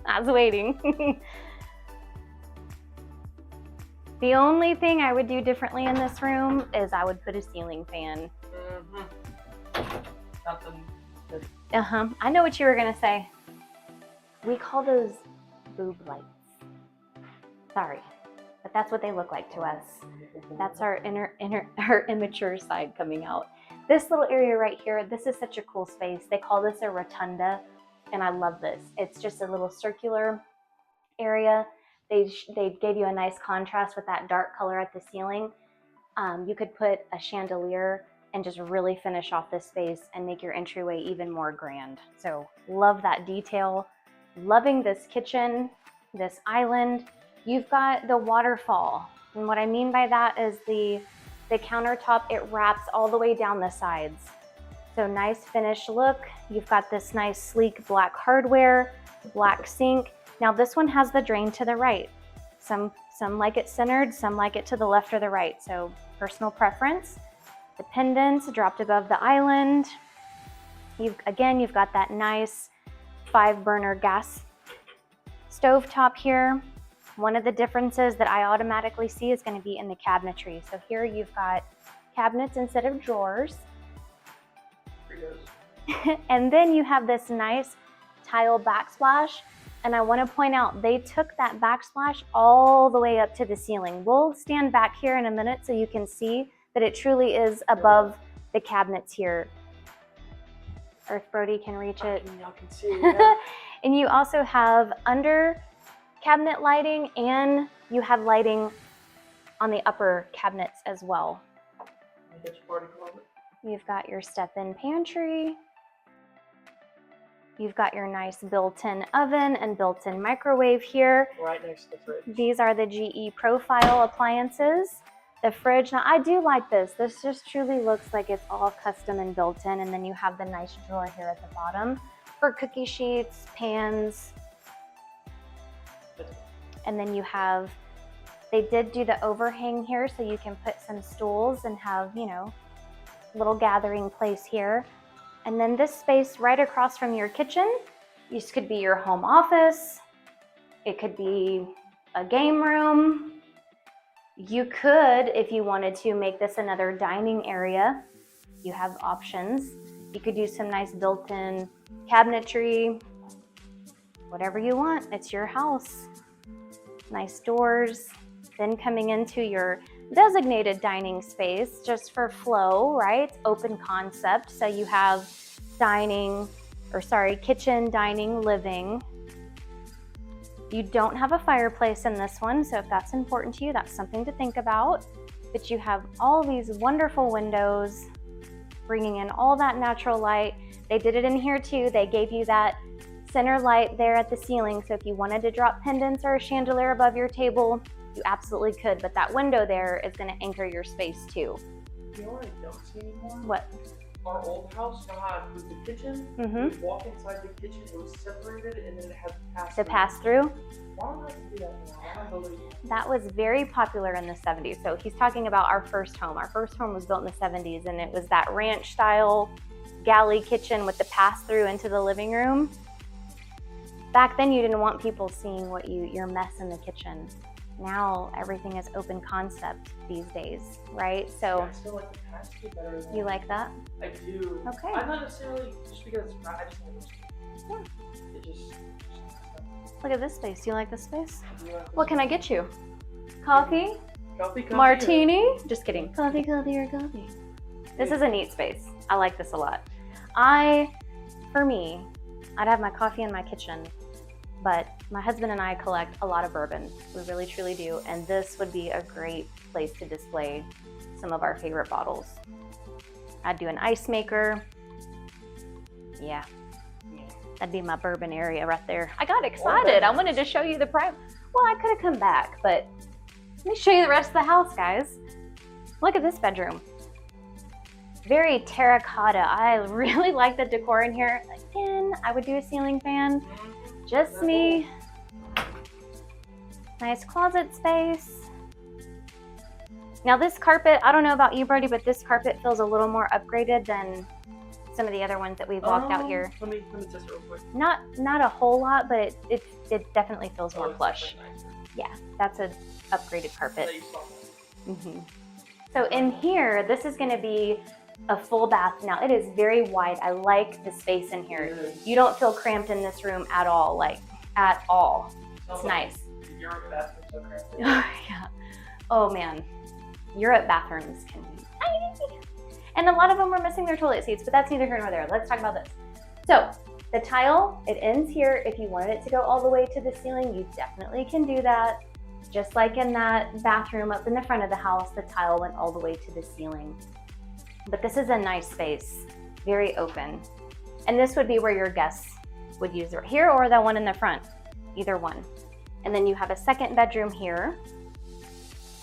I was waiting. The only thing I would do differently in this room is I would put a ceiling fan. I know what you were gonna say. We call those boob lights. Sorry, but that's what they look like to us. That's our our immature side coming out. This little area right here, this is such a cool space. They call this a rotunda, and I love this. It's just a little circular area. They gave you a nice contrast with that dark color at the ceiling. You could put a chandelier and just really finish off this space and make your entryway even more grand. So love that detail. Loving this kitchen, this island. You've got the waterfall. And what I mean by that is the countertop, it wraps all the way down the sides. So nice finished look. You've got this nice sleek black hardware, black sink. Now this one has the drain to the right. Some like it centered, some like it to the left or the right. So personal preference. The pendants dropped above the island. You've got that nice 5-burner gas stove top here. One of the differences that I automatically see is going to be in the cabinetry. So here you've got cabinets instead of drawers. And then you have this nice tile backsplash. And I want to point out, they took that backsplash all the way up to the ceiling. We'll stand back here in a minute so you can see that it truly is above the cabinets here. Earth Brody can reach it. I can see it, yeah. And you also have under cabinet lighting, and you have lighting on the upper cabinets as well. You've got your step-in pantry. You've got your nice built-in oven and built-in microwave here. Right next to the fridge. These are the GE Profile appliances. The fridge, now I do like this. This just truly looks like it's all custom and built in, and then you have the nice drawer here at the bottom for cookie sheets, pans. And then you have, they did do the overhang here so you can put some stools and have, you know, little gathering place here. And then this space right across from your kitchen, this could be your home office. It could be a game room. You could, if you wanted to, make this another dining area. You have options. You could do some nice built-in cabinetry, whatever you want. It's your house. Nice doors. Then coming into your designated dining space just for flow, right? Open concept. So you have kitchen, dining, living. You don't have a fireplace in this one, so if that's important to you, that's something to think about. But you have all these wonderful windows, bringing in all that natural light. They did it in here too. They gave you that center light there at the ceiling, so if you wanted to drop pendants or a chandelier above your table, you absolutely could, but that window there is going to anchor your space too. You know what I don't see anymore? What? Our old house, with the kitchen, you walk inside the kitchen, it was separated, and then it had pass-through. The pass-through? Why don't I have to do that now? That was very popular in the 70s. So he's talking about our first home. Our first home was built in the 70s, and it was that ranch style galley kitchen with the pass-through into the living room. Back then you didn't want people seeing your mess in the kitchen. Now everything is open concept these days, right? So I still like the pass-through better than you like that? I do. Okay. I'm not necessarily just because it's not. I just like it. Yeah. It just. Look at this space. Do you like this space? Like What can I get you? Coffee? Coffee. Martini? Just kidding. Coffee or coffee. This is a neat space. I like this a lot. For me, I'd have my coffee in my kitchen. But my husband and I collect a lot of bourbon. We really, truly do. And this would be a great place to display some of our favorite bottles. I'd do an ice maker. Yeah. That'd be my bourbon area right there. I got excited. I wanted to show you the private. Well, I could have come back, but let me show you the rest of the house, guys. Look at this bedroom. Very terracotta. I really like the decor in here. Again, I would do a ceiling fan. Just me. Nice closet space. Now this carpet, I don't know about you, Brody, but this carpet feels a little more upgraded than some of the other ones that we've walked out here. Let me test it real quick. Not a whole lot, but it definitely feels more plush. Yeah, that's an upgraded carpet. So in here, this is gonna be a full bath. Now it is very wide. I like the space in here. You don't feel cramped in this room at all, at all. It's nice. Europe bathrooms so cramped. Yeah. Oh man, Europe bathrooms can be tiny. And a lot of them were missing their toilet seats, but that's neither here nor there. Let's talk about this. So the tile, it ends here. If you wanted it to go all the way to the ceiling, you definitely can do that. Just like in that bathroom up in the front of the house, the tile went all the way to the ceiling. But this is a nice space, very open. And this would be where your guests would use it here or the one in the front, either one. And then you have a second bedroom here.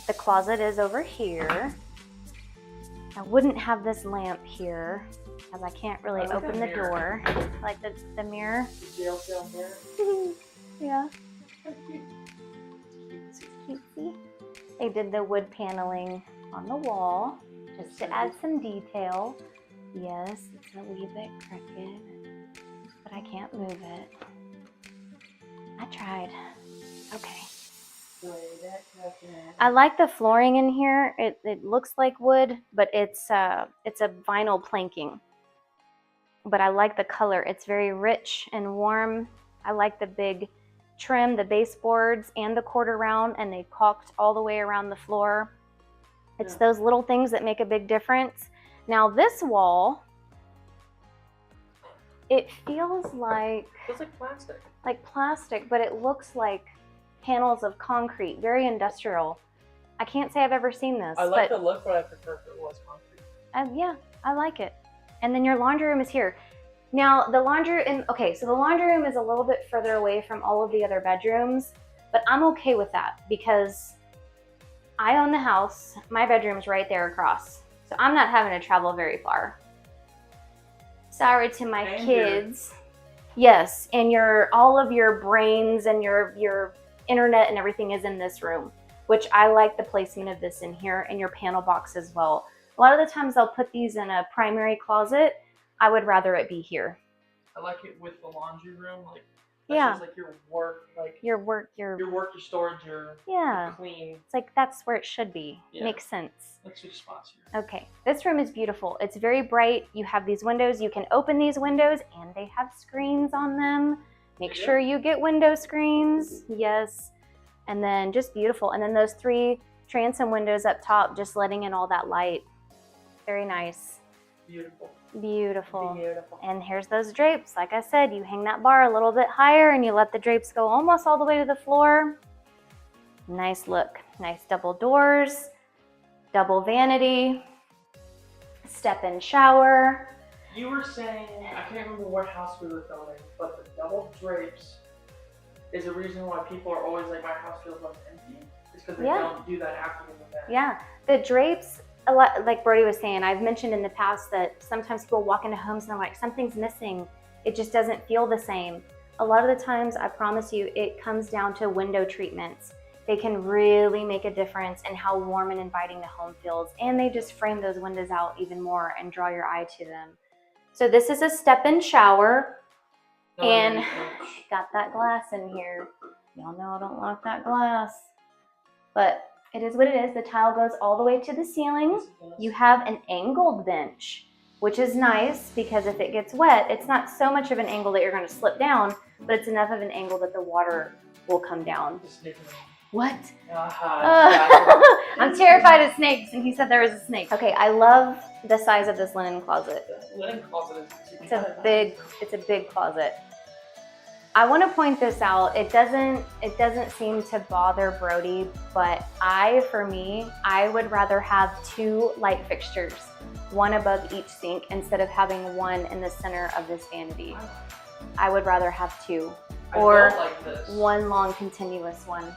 The closet is over here. I wouldn't have this lamp here because I can't really open the door. Like the mirror. The jail cell mirror. Yeah. Cutesy. They did the wood paneling on the wall. Just to add some detail. Yes, it's a wee bit crooked, but I can't move it. I tried. Okay. I like the flooring in here. It looks like wood, but it's a vinyl planking. But I like the color. It's very rich and warm. I like the big trim, the baseboards and the quarter round, and they caulked all the way around the floor. It's those little things that make a big difference. Now this wall, it feels like plastic. Like plastic, but it looks like panels of concrete, very industrial. I can't say I've ever seen this. I like the look, but I prefer if it was concrete. Yeah, I like it. And then your laundry room is here. Now the laundry room, okay, so the laundry room is a little bit further away from all of the other bedrooms, but I'm okay with that because I own the house. My bedroom's right there across. So I'm not having to travel very far. Sorry to my kids. Yes, and all of your brains and your internet and everything is in this room, which I like the placement of this in here, and your panel box as well. A lot of the times I'll put these in a primary closet. I would rather it be here. I like it with the laundry room, like yeah, just like your work, like your storage, your clean. It's like that's where it should be. Yeah. Makes sense. Let's switch spots here. Okay, this room is beautiful. It's very bright. You have these windows. You can open these windows, and they have screens on them. Make sure you get window screens. Yes, and then just beautiful. And then those 3 transom windows up top, just letting in all that light. Very nice. Beautiful. Beautiful. Beautiful. And here's those drapes. Like I said, you hang that bar a little bit higher and you let the drapes go almost all the way to the floor. Nice look. Nice double doors, double vanity, step-in shower. You were saying, I can't remember what house we were filming, but the double drapes is the reason why people are always like, my house feels less empty. It's because they don't do that after the event. Yeah, the drapes, a lot, like Brody was saying, I've mentioned in the past that sometimes people walk into homes and they're like, something's missing. It just doesn't feel the same. A lot of the times, I promise you, it comes down to window treatments. They can really make a difference in how warm and inviting the home feels. And they just frame those windows out even more and draw your eye to them. So this is a step-in shower. And got that glass in here. Y'all know I don't like that glass. But it is what it is. The tile goes all the way to the ceiling. You have an angled bench, which is nice because if it gets wet, it's not so much of an angle that you're going to slip down, but it's enough of an angle that the water will come down. What? I'm terrified of snakes, and he said there was a snake. Okay, I love the size of this linen closet. The linen closet is it's a big closet. I want to point this out. It doesn't seem to bother Brody, but for me, I would rather have 2 light fixtures, one above each sink instead of having one in the center of this vanity. I would rather have 2, or one long continuous one.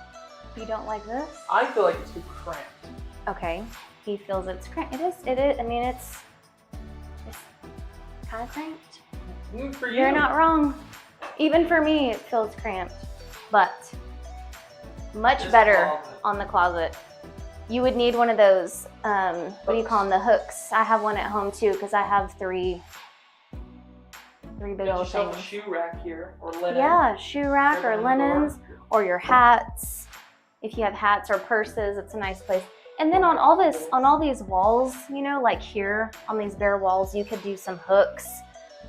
You don't like this? I feel like it's too cramped. Okay, he feels it's cramped. It is. I mean, it's kind of cramped. For you. You're not wrong. Even for me, it feels cramped, but much better on the closet. You would need one of those, what do you call them, the hooks. I have one at home too, because I have 3 big old things. A shoe rack here, or linen. Yeah, shoe rack or linens, or your hats. If you have hats or purses, it's a nice place. And then on all these walls, you know, like here on these bare walls, you could do some hooks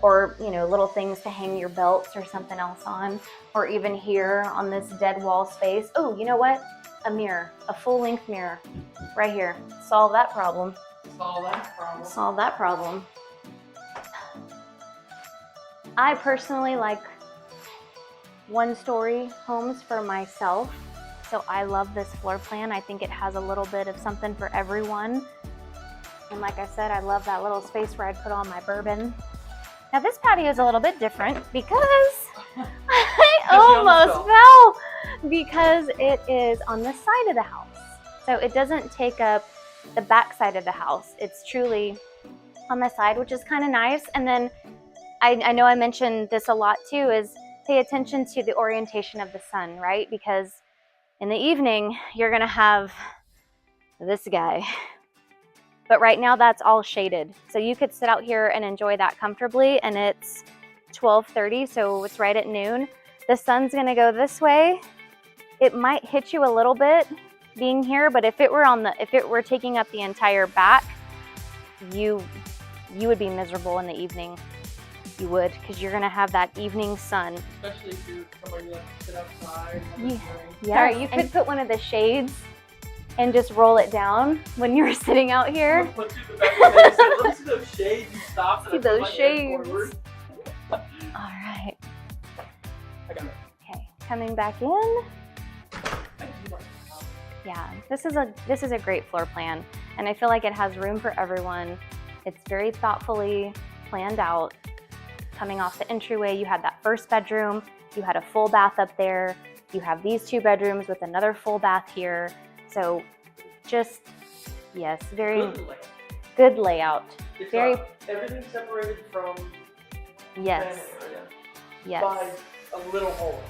or, you know, little things to hang your belts or something else on, or even here on this dead wall space. Oh, you know what? A mirror, a full-length mirror right here. Solve that problem. Solve that problem. I personally like 1-story homes for myself. So I love this floor plan. I think it has a little bit of something for everyone. And like I said, I love that little space where I'd put all my bourbon. Now this patio is a little bit different because I almost fell because it is on the side of the house. So it doesn't take up the back side of the house. It's truly on the side, which is kind of nice. And then I know I mentioned this a lot too, is pay attention to the orientation of the sun, right? Because in the evening, you're gonna have this guy. But right now that's all shaded. So you could sit out here and enjoy that comfortably, and it's 12:30, so it's right at noon. The sun's gonna go this way. It might hit you a little bit being here, but if it were taking up the entire back, you would be miserable in the evening. You would, because you're gonna have that evening sun. Especially if you're somebody that sit outside. Yeah, you could put one of the shades and just roll it down when you're sitting out here. Let's see those shades and stop. See those shades. All right. I got it. Okay, coming back in. Yeah, this is a great floor plan, and I feel like it has room for everyone. It's very thoughtfully planned out. coming off the entryway, you had that first bedroom, you had a full bath up there, you have these 2 bedrooms with another full bath here. So just, yes, very good layout. It's very everything separated from yes. Yes. By a little hole.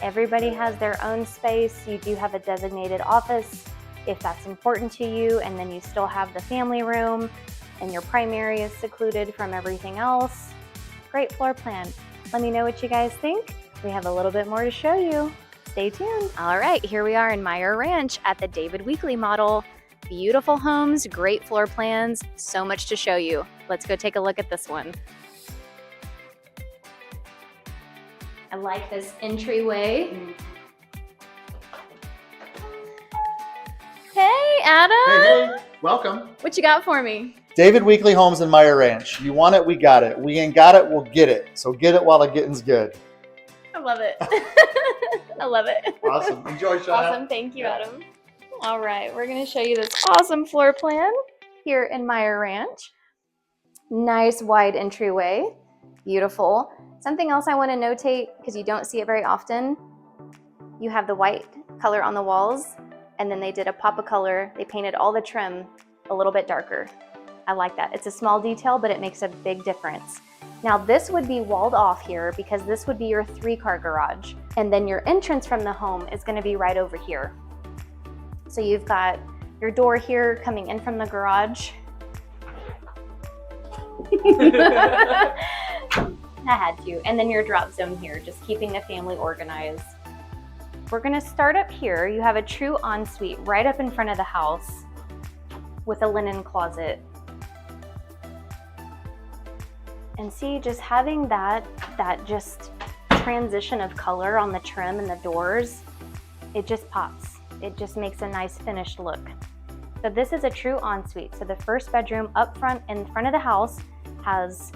Everybody has their own space. You do have a designated office if that's important to you, and then you still have the family room, and your primary is secluded from everything else. Great floor plan. Let me know what you guys think. We have a little bit more to show you. Stay tuned. All right, here we are in Meyer Ranch at the David Weekley model. Beautiful homes, great floor plans, so much to show you. Let's go take a look at this one. I like this entryway. Hey, Adam. Hey, welcome. What you got for me? David Weekley Homes in Meyer Ranch. You want it, we got it. We ain't got it, we'll get it. So get it while the getting's good. I love it. I love it. Awesome. Enjoy, Shauna. Awesome. Thank you, Adam. All right, we're going to show you this awesome floor plan here in Meyer Ranch. Nice wide entryway. Beautiful. Something else I want to notate, because you don't see it very often, you have the white color on the walls, and then they did a pop of color. They painted all the trim a little bit darker. I like that. It's a small detail, but it makes a big difference. Now this would be walled off here because this would be your 3-car garage. And then your entrance from the home is going to be right over here. So you've got your door here coming in from the garage. I had to. And then your drop zone here, just keeping the family organized. We're gonna start up here. You have a true ensuite right up in front of the house with a linen closet. And see, just having that just transition of color on the trim and the doors, it just pops. It just makes a nice finished look. So this is a true ensuite. So the first bedroom up front in front of the house has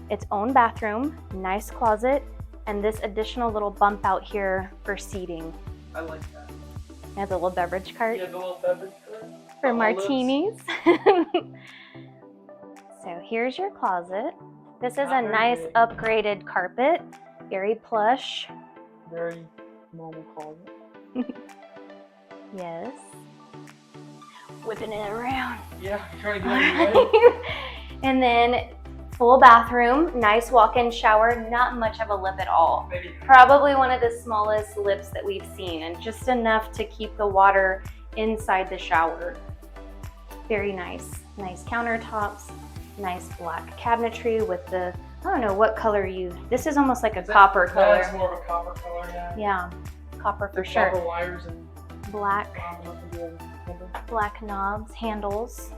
its own bathroom, nice closet, and this additional little bump out here for seating. I like that. It has a little beverage cart. Yeah, the little beverage cart. For martinis. So here's your closet. This is a nice upgraded carpet, very plush. Very normal closet. Yes. Whipping it around. Yeah, trying to get out of the way. And then full bathroom, nice walk-in shower, not much of a lip at all. Maybe. Probably one of the smallest lips that we've seen, and just enough to keep the water inside the shower. Very nice. Nice countertops, nice black cabinetry with the, I don't know what color this is almost like a copper color. That's more of a copper color, yeah. Yeah, copper for The sure. copper wires and black knobs, handles.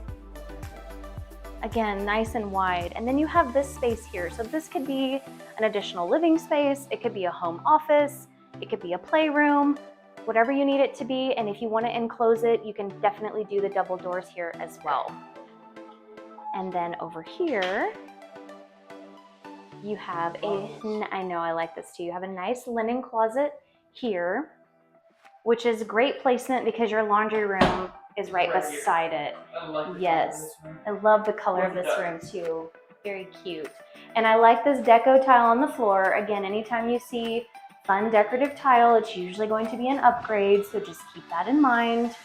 Again, nice and wide. And then you have this space here. So this could be an additional living space. It could be a home office. It could be a playroom, whatever you need it to be. And if you want to enclose it, you can definitely do the double doors here as well. And then over here, you have I know I like this too. You have a nice linen closet here, which is great placement because your laundry room is right beside it. I like the Yes, color of this room. I love the color of this room too. Very cute. And I like this deco tile on the floor. Again, anytime you see fun decorative tile, it's usually going to be an upgrade, so just keep that in mind.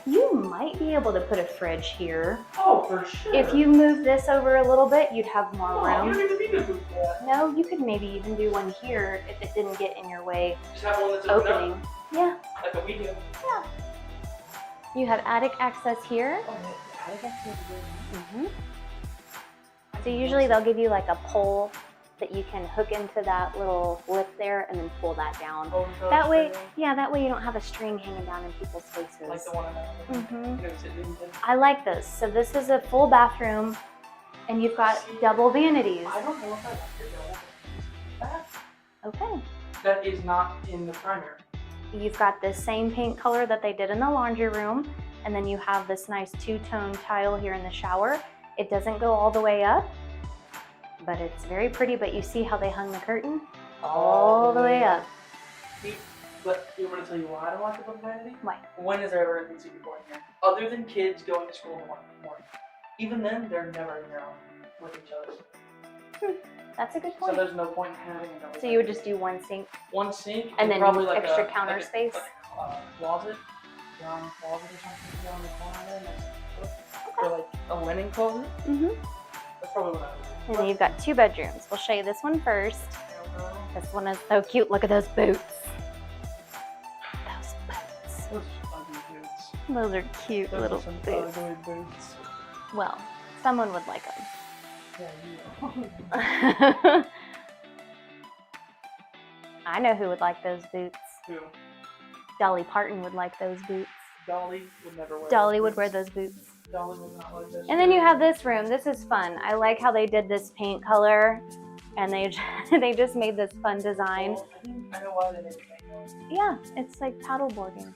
You might be able to put a fridge here. Oh, for sure. If you move this over a little bit, you'd have more room. You don't even need to move that. No, you could maybe even do one here if it didn't get in your way. Just have one that's open Opening. up, Yeah. like a window. Yeah. You have attic access here. So usually they'll give you like a pole that you can hook into that little lip there and then pull that down. That way, yeah, that way you don't have a string hanging down in people's faces. Like the one I have. I like this. So this is a full bathroom and you've got double vanities. I don't know if I like it though. Okay. That is not in the primary. You've got this same paint color that they did in the laundry room, and then you have this nice two-tone tile here in the shower. It doesn't go all the way up, but it's very pretty, but you see how they hung the curtain? All the way up. See, but you want to tell you why I don't like the double vanity? Why? When has there ever been two people in here? Other than kids going to school in the morning. Even then, they're never in here with each other. That's a good So point. there's no point in having another. So you would just do one sink, and then probably like extra a counter space. like a closet, down closet or something down the corner there next to it, or like a linen closet. That's probably what I would do. And then you've got 2 bedrooms. We'll show you this one first. This one is so cute. Look at those boots. Those boots. Those ugly boots. Those are cute Those little are some boots. ugly boots. Well, someone would like them. Yeah, you. I know who would like those boots. Who? Dolly Parton would like those boots. Dolly would never wear. Dolly would wear those boots. Dolly would not like this. And then you have this room. This is fun. I like how they did this paint color, and they just made this fun design. Well, I know why they made it paint color. Yeah, it's like paddleboarding.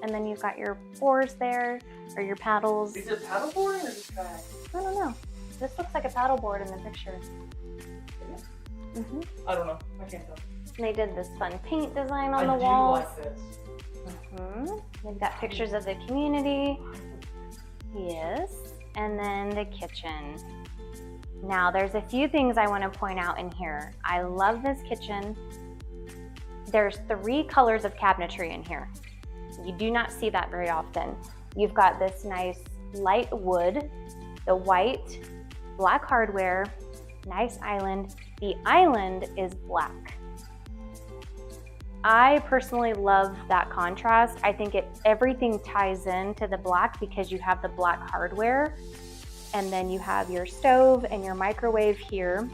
And then you've got your oars there, or your paddles. Is it paddleboarding or just kayak? I don't know. This looks like a paddleboard in the picture. I don't know. I can't tell. And they did this fun paint design on I the do walls. like this. They've got pictures of the community. Yes. And then the kitchen. Now, there's a few things I want to point out in here. I love this kitchen. There's 3 colors of cabinetry in here. You do not see that very often. You've got this nice light wood, the white, black hardware, nice island. The island is black. I personally love that contrast. I think everything ties into the black because you have the black hardware, and then you have your stove and your microwave here.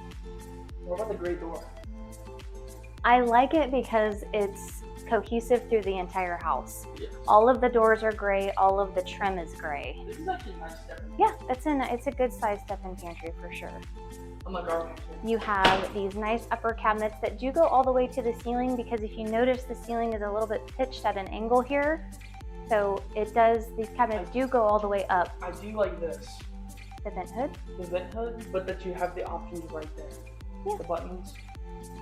What about the gray door? I like it because it's cohesive through the entire house. Yes. All of the doors are gray, all of the trim is gray. This is actually a nice step in. Yeah, it's a good size step-in pantry for sure. I'm like our pantry. You have these nice upper cabinets that do go all the way to the ceiling, because if you notice, the ceiling is a little bit pitched at an angle here. So these cabinets do go all the way up. I do like this. The vent hood. The vent hood, but that you have the options right there. Yeah. The buttons.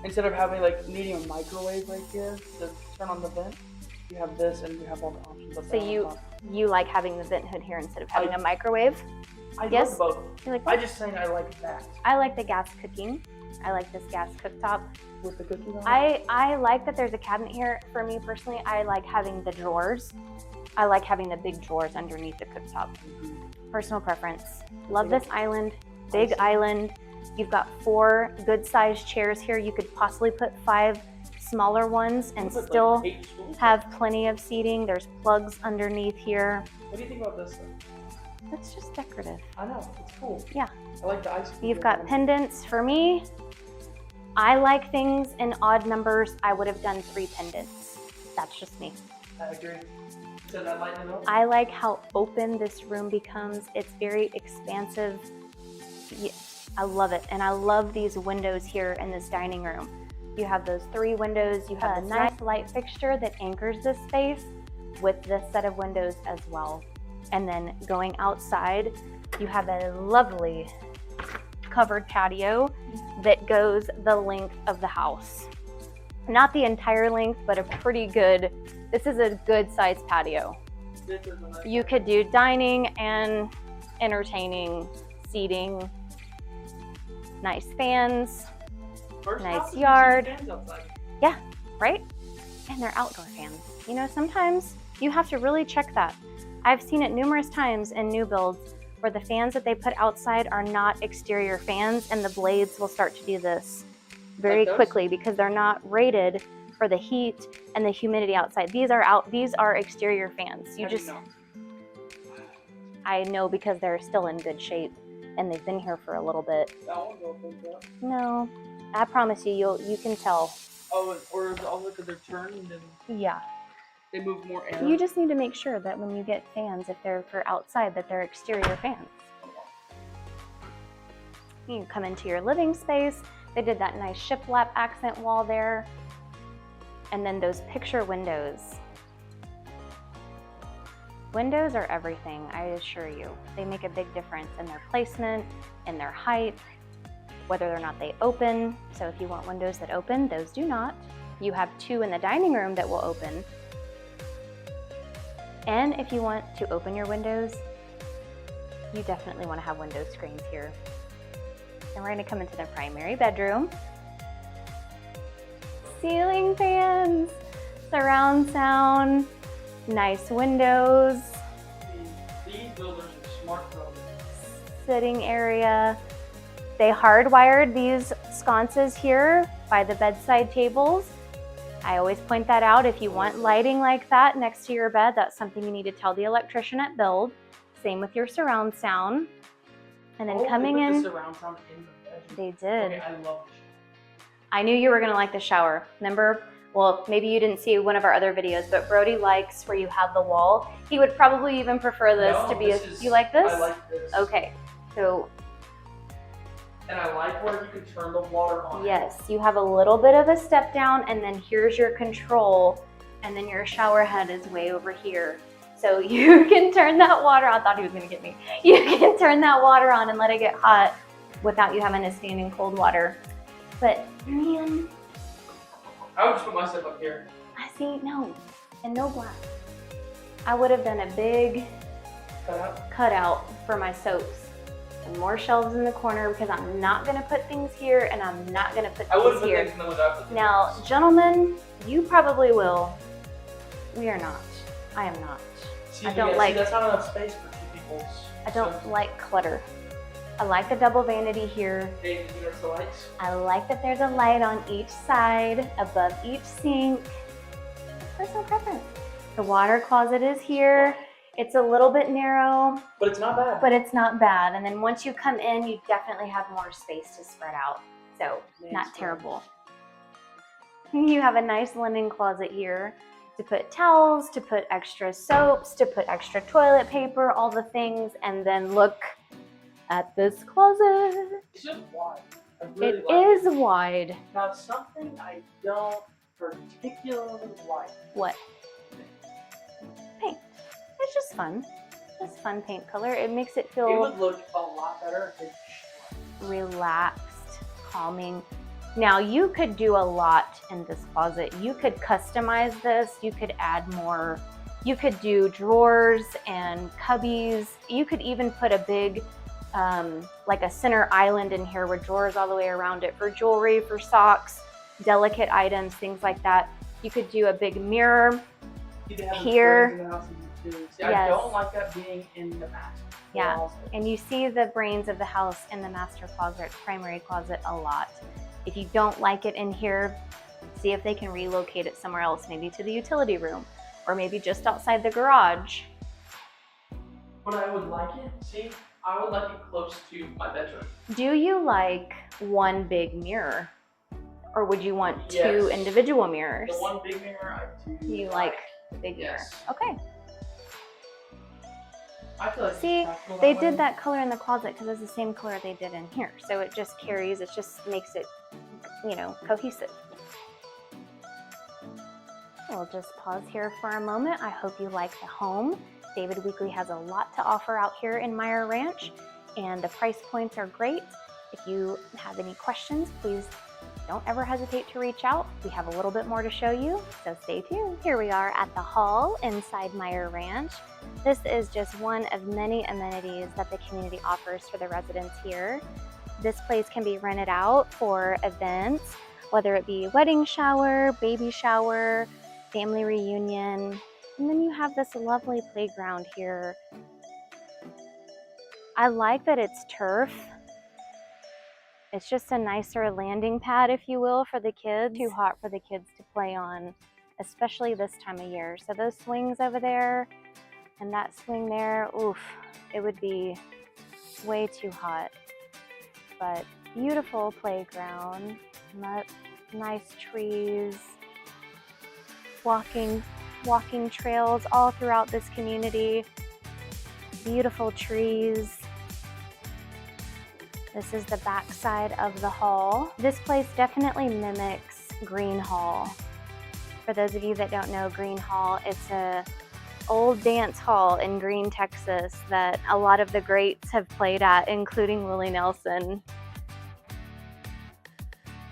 Instead of having needing a microwave right here to turn on the vent, you have this and you have all the options up So there on you top. you like having the vent hood here instead of having a microwave? I Yes? love both. You like I that? just saying I like that. I like the gas cooking. I like this gas cooktop. With the cookies on it? I like that there's a cabinet here. For me personally, I like having the drawers. I like having the big drawers underneath the cooktop. Personal preference. Love this island, big island. You've got 4 good-sized chairs here. You could possibly put 5 smaller ones and Put, still 8 stools. have plenty of seating. There's plugs underneath here. What do you think about this thing? That's just decorative. I know, it's cool. Yeah. I like the ice cream. You've got pendants. For me, I like things in odd numbers. I would have done 3 pendants. That's just me. I agree. So that lighten it up? I like how open this room becomes. It's very expansive. Yeah, I love it. And I love these windows here in this dining room. You have those 3 windows. You have a nice light fixture that anchors this space with this set of windows as well. And then going outside, you have a lovely covered patio that goes the length of the house. Not the entire length, but a pretty good, this is a good sized patio. This is a nice You could do dining and entertaining, seating, nice fans, First nice house is yard. fans outside. yeah, right? And they're outdoor fans. You know, sometimes you have to really check that. I've seen it numerous times in new builds where the fans that they put outside are not exterior fans, and the blades will start to do this very Like those? quickly because they're not rated for the heat and the humidity outside. These are exterior fans. How do you know? I know because they're still in good shape and they've been here for a little bit. That one will think that. No, I promise you, you can tell. Oh, or is it all because they're turned and Yeah. they move more air? You just need to make sure that when you get fans, if they're for outside, that they're exterior fans. You come into your living space. They did that nice shiplap accent wall there. And then those picture windows. Windows are everything, I assure you. They make a big difference in their placement, in their height, whether or not they open. So if you want windows that open, those do not. You have 2 in the dining room that will open. And if you want to open your windows, you definitely want to have window screens here. Then we're gonna come into the primary bedroom. Ceiling fans, surround sound, nice windows. These builders are smart builders. Sitting area. They hardwired these sconces here by the bedside tables. I always point that out. If you want lighting like that next to your bed, that's something you need to tell the electrician at build. Same with your surround sound. And then coming in, the surround sound in the bedroom. they did. Okay, I love it. I knew you were gonna like the shower. Remember? Well, maybe you didn't see one of our other videos, but Brody likes where you have the wall. He would probably even prefer this to be you like this? I like this. Okay, so. And I like where you can turn the water on. Yes, you have a little bit of a step down, and then here's your control, and then your shower head is way over here. So you can turn that water on. I thought he was gonna get me. You can turn that water on and let it get hot without you having to stand in cold water. But man, I would just put myself up here. I see, no, and no glass. I would have done a big cutout for my soaps and more shelves in the corner because I'm not gonna put things here and I'm not gonna put things here. Things in the window. Now, gentlemen, you probably will. We are not. I am not. See, I don't like. See, that's not enough space for two people's. I don't like clutter. I like the double vanity here. Hey, did you notice the lights? I like that there's a light on each side, above each sink. Personal preference. The water closet is here. It's a little bit narrow. But it's not bad. But it's not bad. And then once you come in, you definitely have more space to spread out. So, not terrible. You have a nice linen closet here to put towels, to put extra soaps, to put extra toilet paper, all the things. And then look at this closet. It's just wide. I really It is wide. Now, something I don't particularly like. What? Paint. It's just fun. It's fun paint color. It makes it It feel would look a lot better if it relaxed, calming. Now you could do a lot in this closet. You could customize this. You could add more. You could do drawers and cubbies. You could even put a big like a center island in here with drawers all the way around it for jewelry, for socks, delicate items, things like that. You could do a big mirror here. See, I don't like that being in the master closet. And you see the brains of the house in the master closet, primary closet a lot. If you don't like it in here, see if they can relocate it somewhere else, maybe to the utility room or maybe just outside the garage. But I would like it, see, I would like it close to my bedroom. Do you like one big mirror? Or would you want two individual mirrors? The one big mirror I do. You like the big mirror? Okay. I feel like see, they did that color in the closet because it's the same color they did in here. So it just carries, it just makes it, you know, cohesive. We'll just pause here for a moment. I hope you like the home. David Weekley has a lot to offer out here in Meyer Ranch, and the price points are great. If you have any questions, please don't ever hesitate to reach out. We have a little bit more to show you, so stay tuned. Here we are at the hall inside Meyer Ranch. This is just one of many amenities that the community offers for the residents here. This place can be rented out for events, whether it be wedding shower, baby shower, family reunion. And then you have this lovely playground here. I like that it's turf. It's just a nicer landing pad, if you will, for the kids. Too hot for the kids to play on, especially this time of year. So those swings over there and that swing there, oof, it would be way too hot. But beautiful playground, nice trees, walking trails all throughout this community, beautiful trees. This is the back side of the hall. This place definitely mimics Green Hall. For those of you that don't know Green Hall, it's a old dance hall in Green, Texas that a lot of the greats have played at, including Willie Nelson.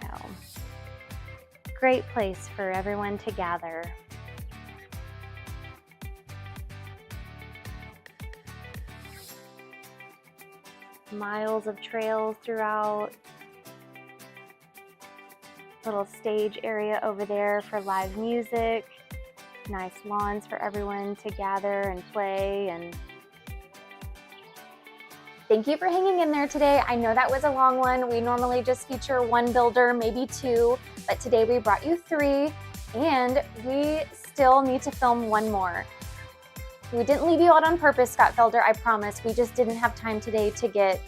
So, great place for everyone to gather. miles of trails throughout. Little stage area over there for live music. Nice lawns for everyone to gather and play. And thank you for hanging in there today. I know that was a long one. We normally just feature one builder, maybe two, but today we brought you three, and we still need to film one more. We didn't leave you out on purpose, Scott Felder, I promise. We just didn't have time today to get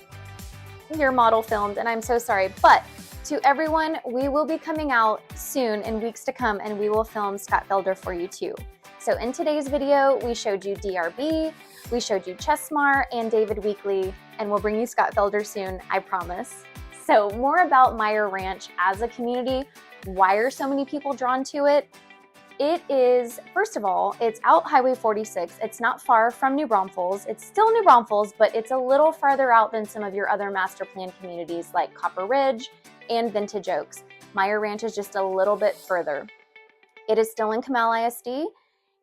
your model filmed, and I'm so sorry. But to everyone, we will be coming out soon in weeks to come, and we will film Scott Felder for you too. So in today's video, we showed you DRB, we showed you CHESMAR and David Weekley, and we'll bring you Scott Felder soon, I promise. So more about Meyer Ranch as a community. Why are so many people drawn to it? It is, first of all, it's out Highway 46. It's not far from New Braunfels. It's still New Braunfels, but it's a little farther out than some of your other master plan communities like Copper Ridge and Vintage Oaks. Meyer Ranch is just a little bit further. It is still in Comal ISD.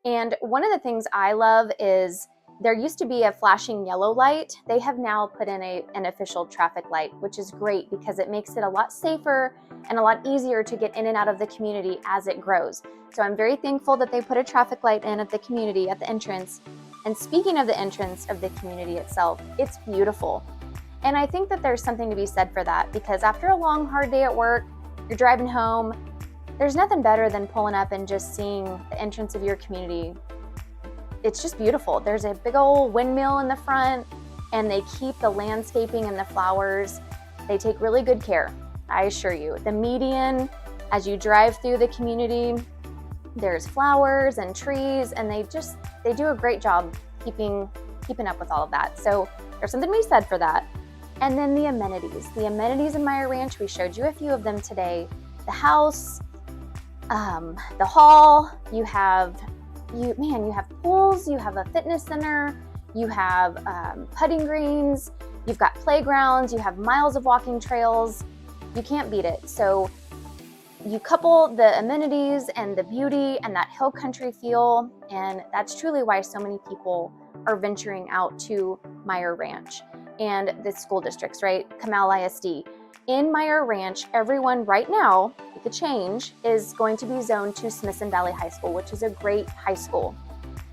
And one of the things I love is there used to be a flashing yellow light. They have now put in an official traffic light, which is great because it makes it a lot safer and a lot easier to get in and out of the community as it grows. So I'm very thankful that they put a traffic light in at the community, at the entrance. And speaking of the entrance of the community itself, it's beautiful. And I think that there's something to be said for that, because after a long, hard day at work, you're driving home, there's nothing better than pulling up and just seeing the entrance of your community. It's just beautiful. There's a big old windmill in the front, and they keep the landscaping and the flowers. They take really good care, I assure you. The median, as you drive through the community, there's flowers and trees, and they do a great job keeping up with all of that. So there's something to be said for that. And then the amenities. The amenities in Meyer Ranch, we showed you a few of them today. The house, the hall, you have pools, you have a fitness center, you have putting greens, you've got playgrounds, you have miles of walking trails. You can't beat it. So you couple the amenities and the beauty and that hill country feel, and that's truly why so many people are venturing out to Meyer Ranch and the school districts, right? Comal ISD. In Meyer Ranch, everyone right now, with the change, is going to be zoned to Smithson Valley High School, which is a great high school.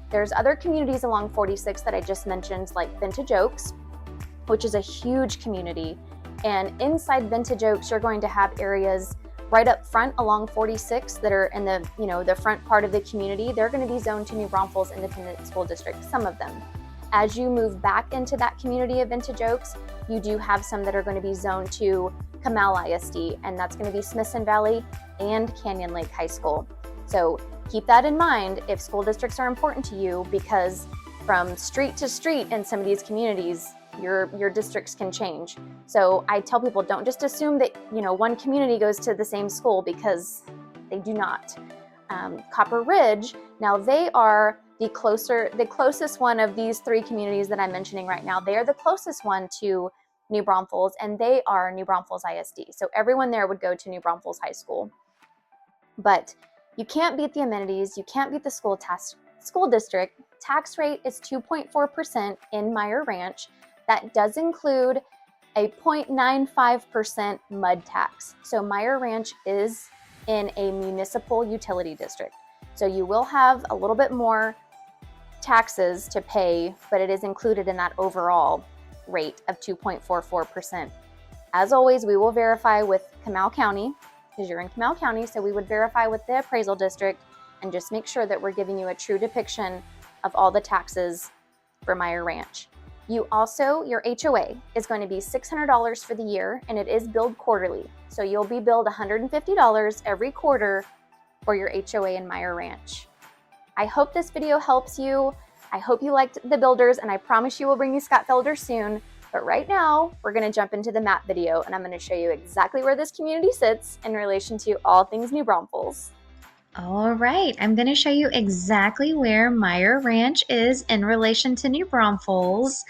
There's other communities along 46 that I just mentioned, like Vintage Oaks, which is a huge community. And inside Vintage Oaks, you're going to have areas right up front along 46 that are in the front part of the community. They're going to be zoned to New Braunfels Independent School District, some of them. As you move back into that community of Vintage Oaks, you do have some that are going to be zoned to Comal ISD, and that's going to be Smithson Valley and Canyon Lake High School. So keep that in mind if school districts are important to you, because from street to street in some of these communities, your districts can change. So I tell people, don't just assume that one community goes to the same school, because they do not. Copper Ridge, now they are the closest one of these three communities that I'm mentioning right now. They are the closest one to New Braunfels, and they are New Braunfels ISD. So everyone there would go to New Braunfels High School. But you can't beat the amenities. You can't beat the school district. Tax rate is 2.4% in Meyer Ranch. That does include a 0.95% mud tax. So Meyer Ranch is in a municipal utility district. So you will have a little bit more taxes to pay, but it is included in that overall rate of 2.44%. As always, we will verify with Comal County, because you're in Comal County, so we would verify with the appraisal district and just make sure that we're giving you a true depiction of all the taxes for Meyer Ranch. Your HOA is going to be $600 for the year, and it is billed quarterly. So you'll be billed $150 every quarter for your HOA in Meyer Ranch. I hope this video helps you. I hope you liked the builders, and I promise you we'll bring you Scott Felder soon. But right now, we're going to jump into the map video, and I'm going to show you exactly where this community sits in relation to all things New Braunfels. All right, I'm going to show you exactly where Meyer Ranch is in relation to New Braunfels.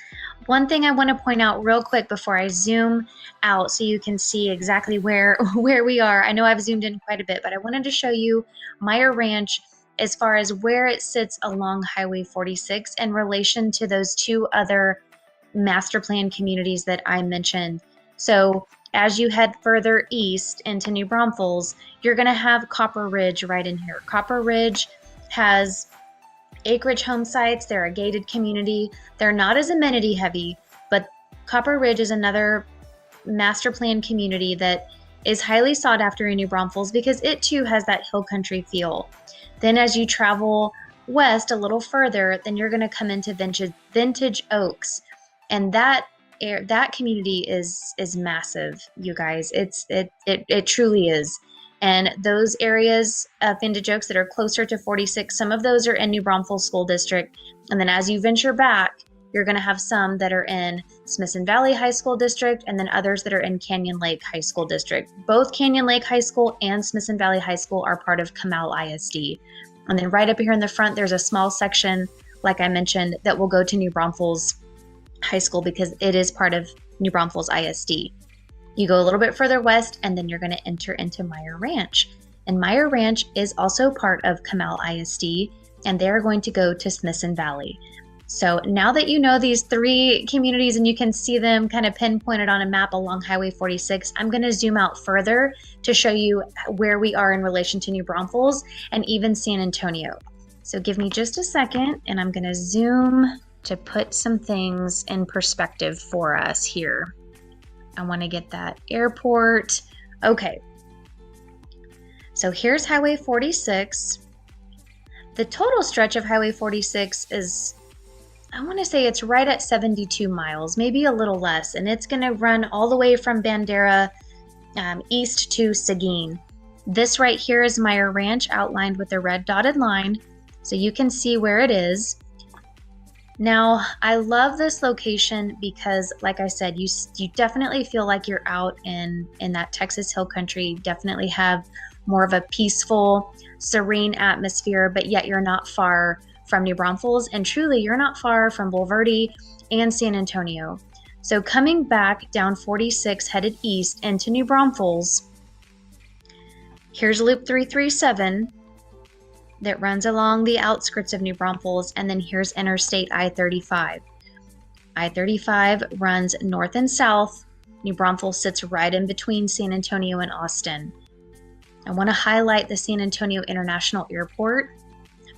One thing I want to point out real quick before I zoom out so you can see exactly where we are. I know I've zoomed in quite a bit, but I wanted to show you Meyer Ranch as far as where it sits along Highway 46 in relation to those two other master plan communities that I mentioned. So as you head further east into New Braunfels, you're going to have Copper Ridge right in here. Copper Ridge has acreage home sites. They're a gated community. They're not as amenity heavy, but Copper Ridge is another master plan community that is highly sought after in New Braunfels because it too has that hill country feel. Then as you travel west a little further, then you're going to come into Vintage Oaks, and that community is massive, you guys. It truly is. And those areas of Vintage Oaks that are closer to 46, some of those are in New Braunfels School District. And then as you venture back, you're going to have some that are in Smithson Valley High School District, and then others that are in Canyon Lake High School District. Both Canyon Lake High School and Smithson Valley High School are part of Comal ISD. And then right up here in the front, there's a small section, like I mentioned, that will go to New Braunfels High School because it is part of New Braunfels ISD. You go a little bit further west, and then you're going to enter into Meyer Ranch. And Meyer Ranch is also part of Comal ISD, and they're going to go to Smithson Valley. So now that you know these three communities and you can see them kind of pinpointed on a map along Highway 46, I'm going to zoom out further to show you where we are in relation to New Braunfels and even San Antonio. So give me just a second, and I'm going to zoom to put some things in perspective for us here. I want to get that airport. Okay. So here's Highway 46. The total stretch of Highway 46 is, I want to say it's right at 72 miles, maybe a little less, and it's going to run all the way from Bandera east to Seguin. This right here is Meyer Ranch, outlined with a red dotted line, so you can see where it is. Now, I love this location because, like I said, you definitely feel like you're out in that Texas Hill Country. Definitely have more of a peaceful, serene atmosphere, but yet you're not far from New Braunfels, and truly you're not far from Bulverde and San Antonio. So coming back down 46 headed east into New Braunfels, here's Loop 337 that runs along the outskirts of New Braunfels, and then here's Interstate I-35. I-35 runs north and south. New Braunfels sits right in between San Antonio and Austin. I want to highlight the San Antonio International Airport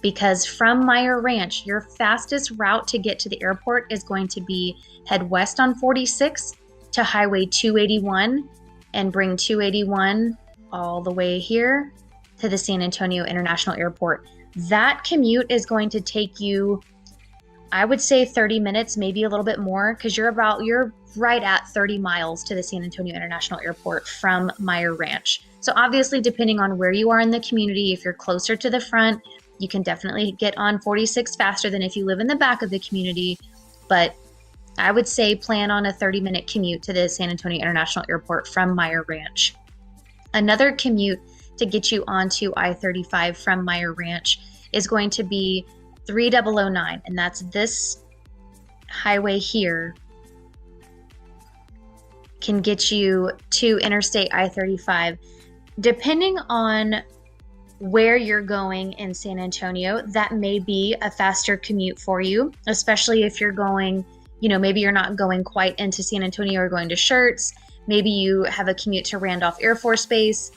because from Meyer Ranch, your fastest route to get to the airport is going to be head west on 46 to Highway 281 and bring 281 all the way here to the San Antonio International Airport. That commute is going to take you, I would say 30 minutes, maybe a little bit more, because you're right at 30 miles to the San Antonio International Airport from Meyer Ranch. So obviously, depending on where you are in the community, if you're closer to the front, you can definitely get on 46 faster than if you live in the back of the community. But I would say plan on a 30-minute commute to the San Antonio International Airport from Meyer Ranch. Another commute to get you onto I-35 from Meyer Ranch is going to be 3009, and that's this highway here can get you to Interstate I-35. Depending on where you're going in San Antonio, that may be a faster commute for you, especially if you're going, maybe you're not going quite into San Antonio or going to Schertz. Maybe you have a commute to Randolph Air Force Base.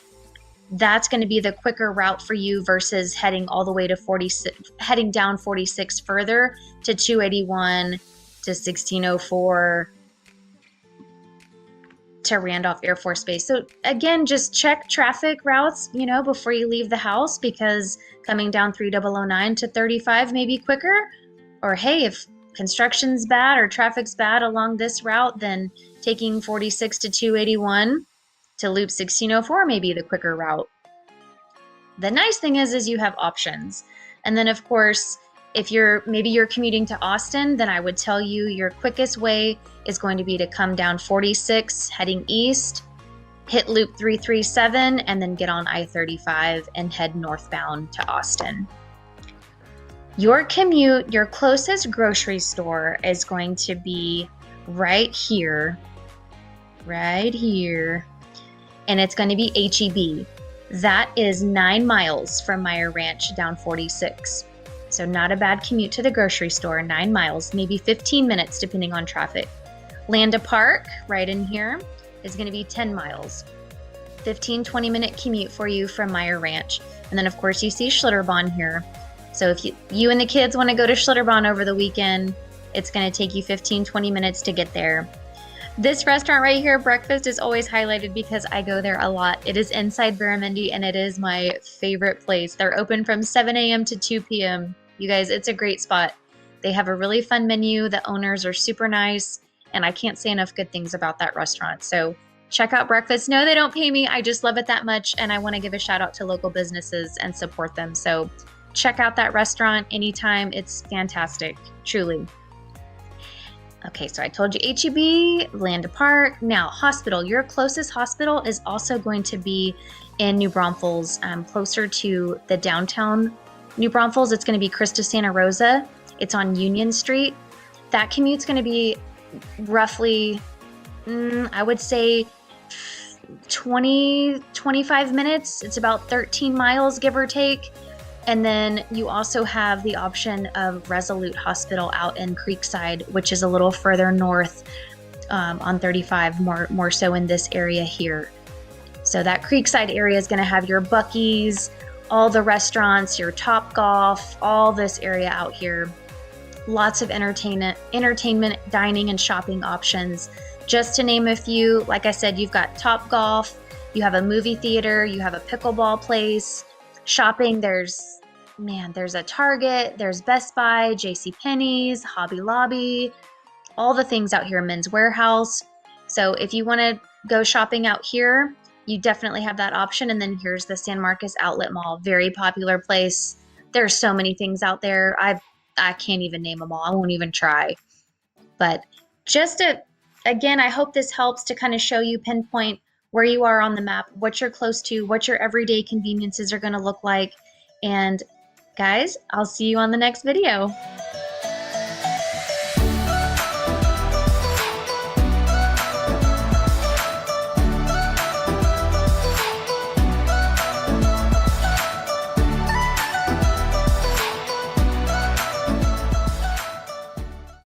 That's going to be the quicker route for you versus heading all the way to 46, heading down 46 further to 281 to 1604 to Randolph Air Force Base. So again, just check traffic routes, before you leave the house, because coming down 3009 to 35 may be quicker. Or hey, if construction's bad or traffic's bad along this route, then taking 46 to 281 to Loop 1604 may be the quicker route. The nice thing is you have options. And then of course, if you're commuting to Austin, then I would tell you your quickest way is going to be to come down 46 heading east, hit Loop 337, and then get on I-35 and head northbound to Austin. Your commute, your closest grocery store is going to be right here, and it's going to be HEB. That is 9 miles from Meyer Ranch down 46. So not a bad commute to the grocery store, 9 miles, maybe 15 minutes depending on traffic. Landa Park, right in here, is going to be 10 miles. 15-20 minute commute for you from Meyer Ranch. And then of course you see Schlitterbahn here. So if you and the kids want to go to Schlitterbahn over the weekend, it's going to take you 15-20 minutes to get there. This restaurant right here, breakfast, is always highlighted because I go there a lot. It is inside Barramundi and it is my favorite place. They're open from 7 a.m. to 2 p.m. You guys, it's a great spot. They have a really fun menu. The owners are super nice, and I can't say enough good things about that restaurant. So check out breakfast. No, they don't pay me. I just love it that much, and I want to give a shout out to local businesses and support them. So check out that restaurant anytime. It's fantastic, truly. Okay, so I told you HEB, Landa Park. Now, hospital. Your closest hospital is also going to be in New Braunfels, closer to the downtown New Braunfels. It's going to be Christa Santa Rosa. It's on Union Street. That commute's going to be roughly, I would say 20-25 minutes. It's about 13 miles, give or take. And then you also have the option of Resolute Hospital out in Creekside, which is a little further north on 35, more so in this area here. So that Creekside area is going to have your Buc-ee's, all the restaurants, your Top Golf, all this area out here. Lots of entertainment, dining, and shopping options. Just to name a few, like I said, you've got Top Golf, you have a movie theater, you have a pickleball place. Shopping, there's a Target, there's Best Buy, JCPenney's, Hobby Lobby, all the things out here, Men's Warehouse. So if you want to go shopping out here, you definitely have that option. And then here's the San Marcos Outlet Mall, very popular place. There's so many things out there. I can't even name them all. I won't even try. But again, I hope this helps to kind of show you, pinpoint where you are on the map, what you're close to, what your everyday conveniences are going to look like. And guys, I'll see you on the next video.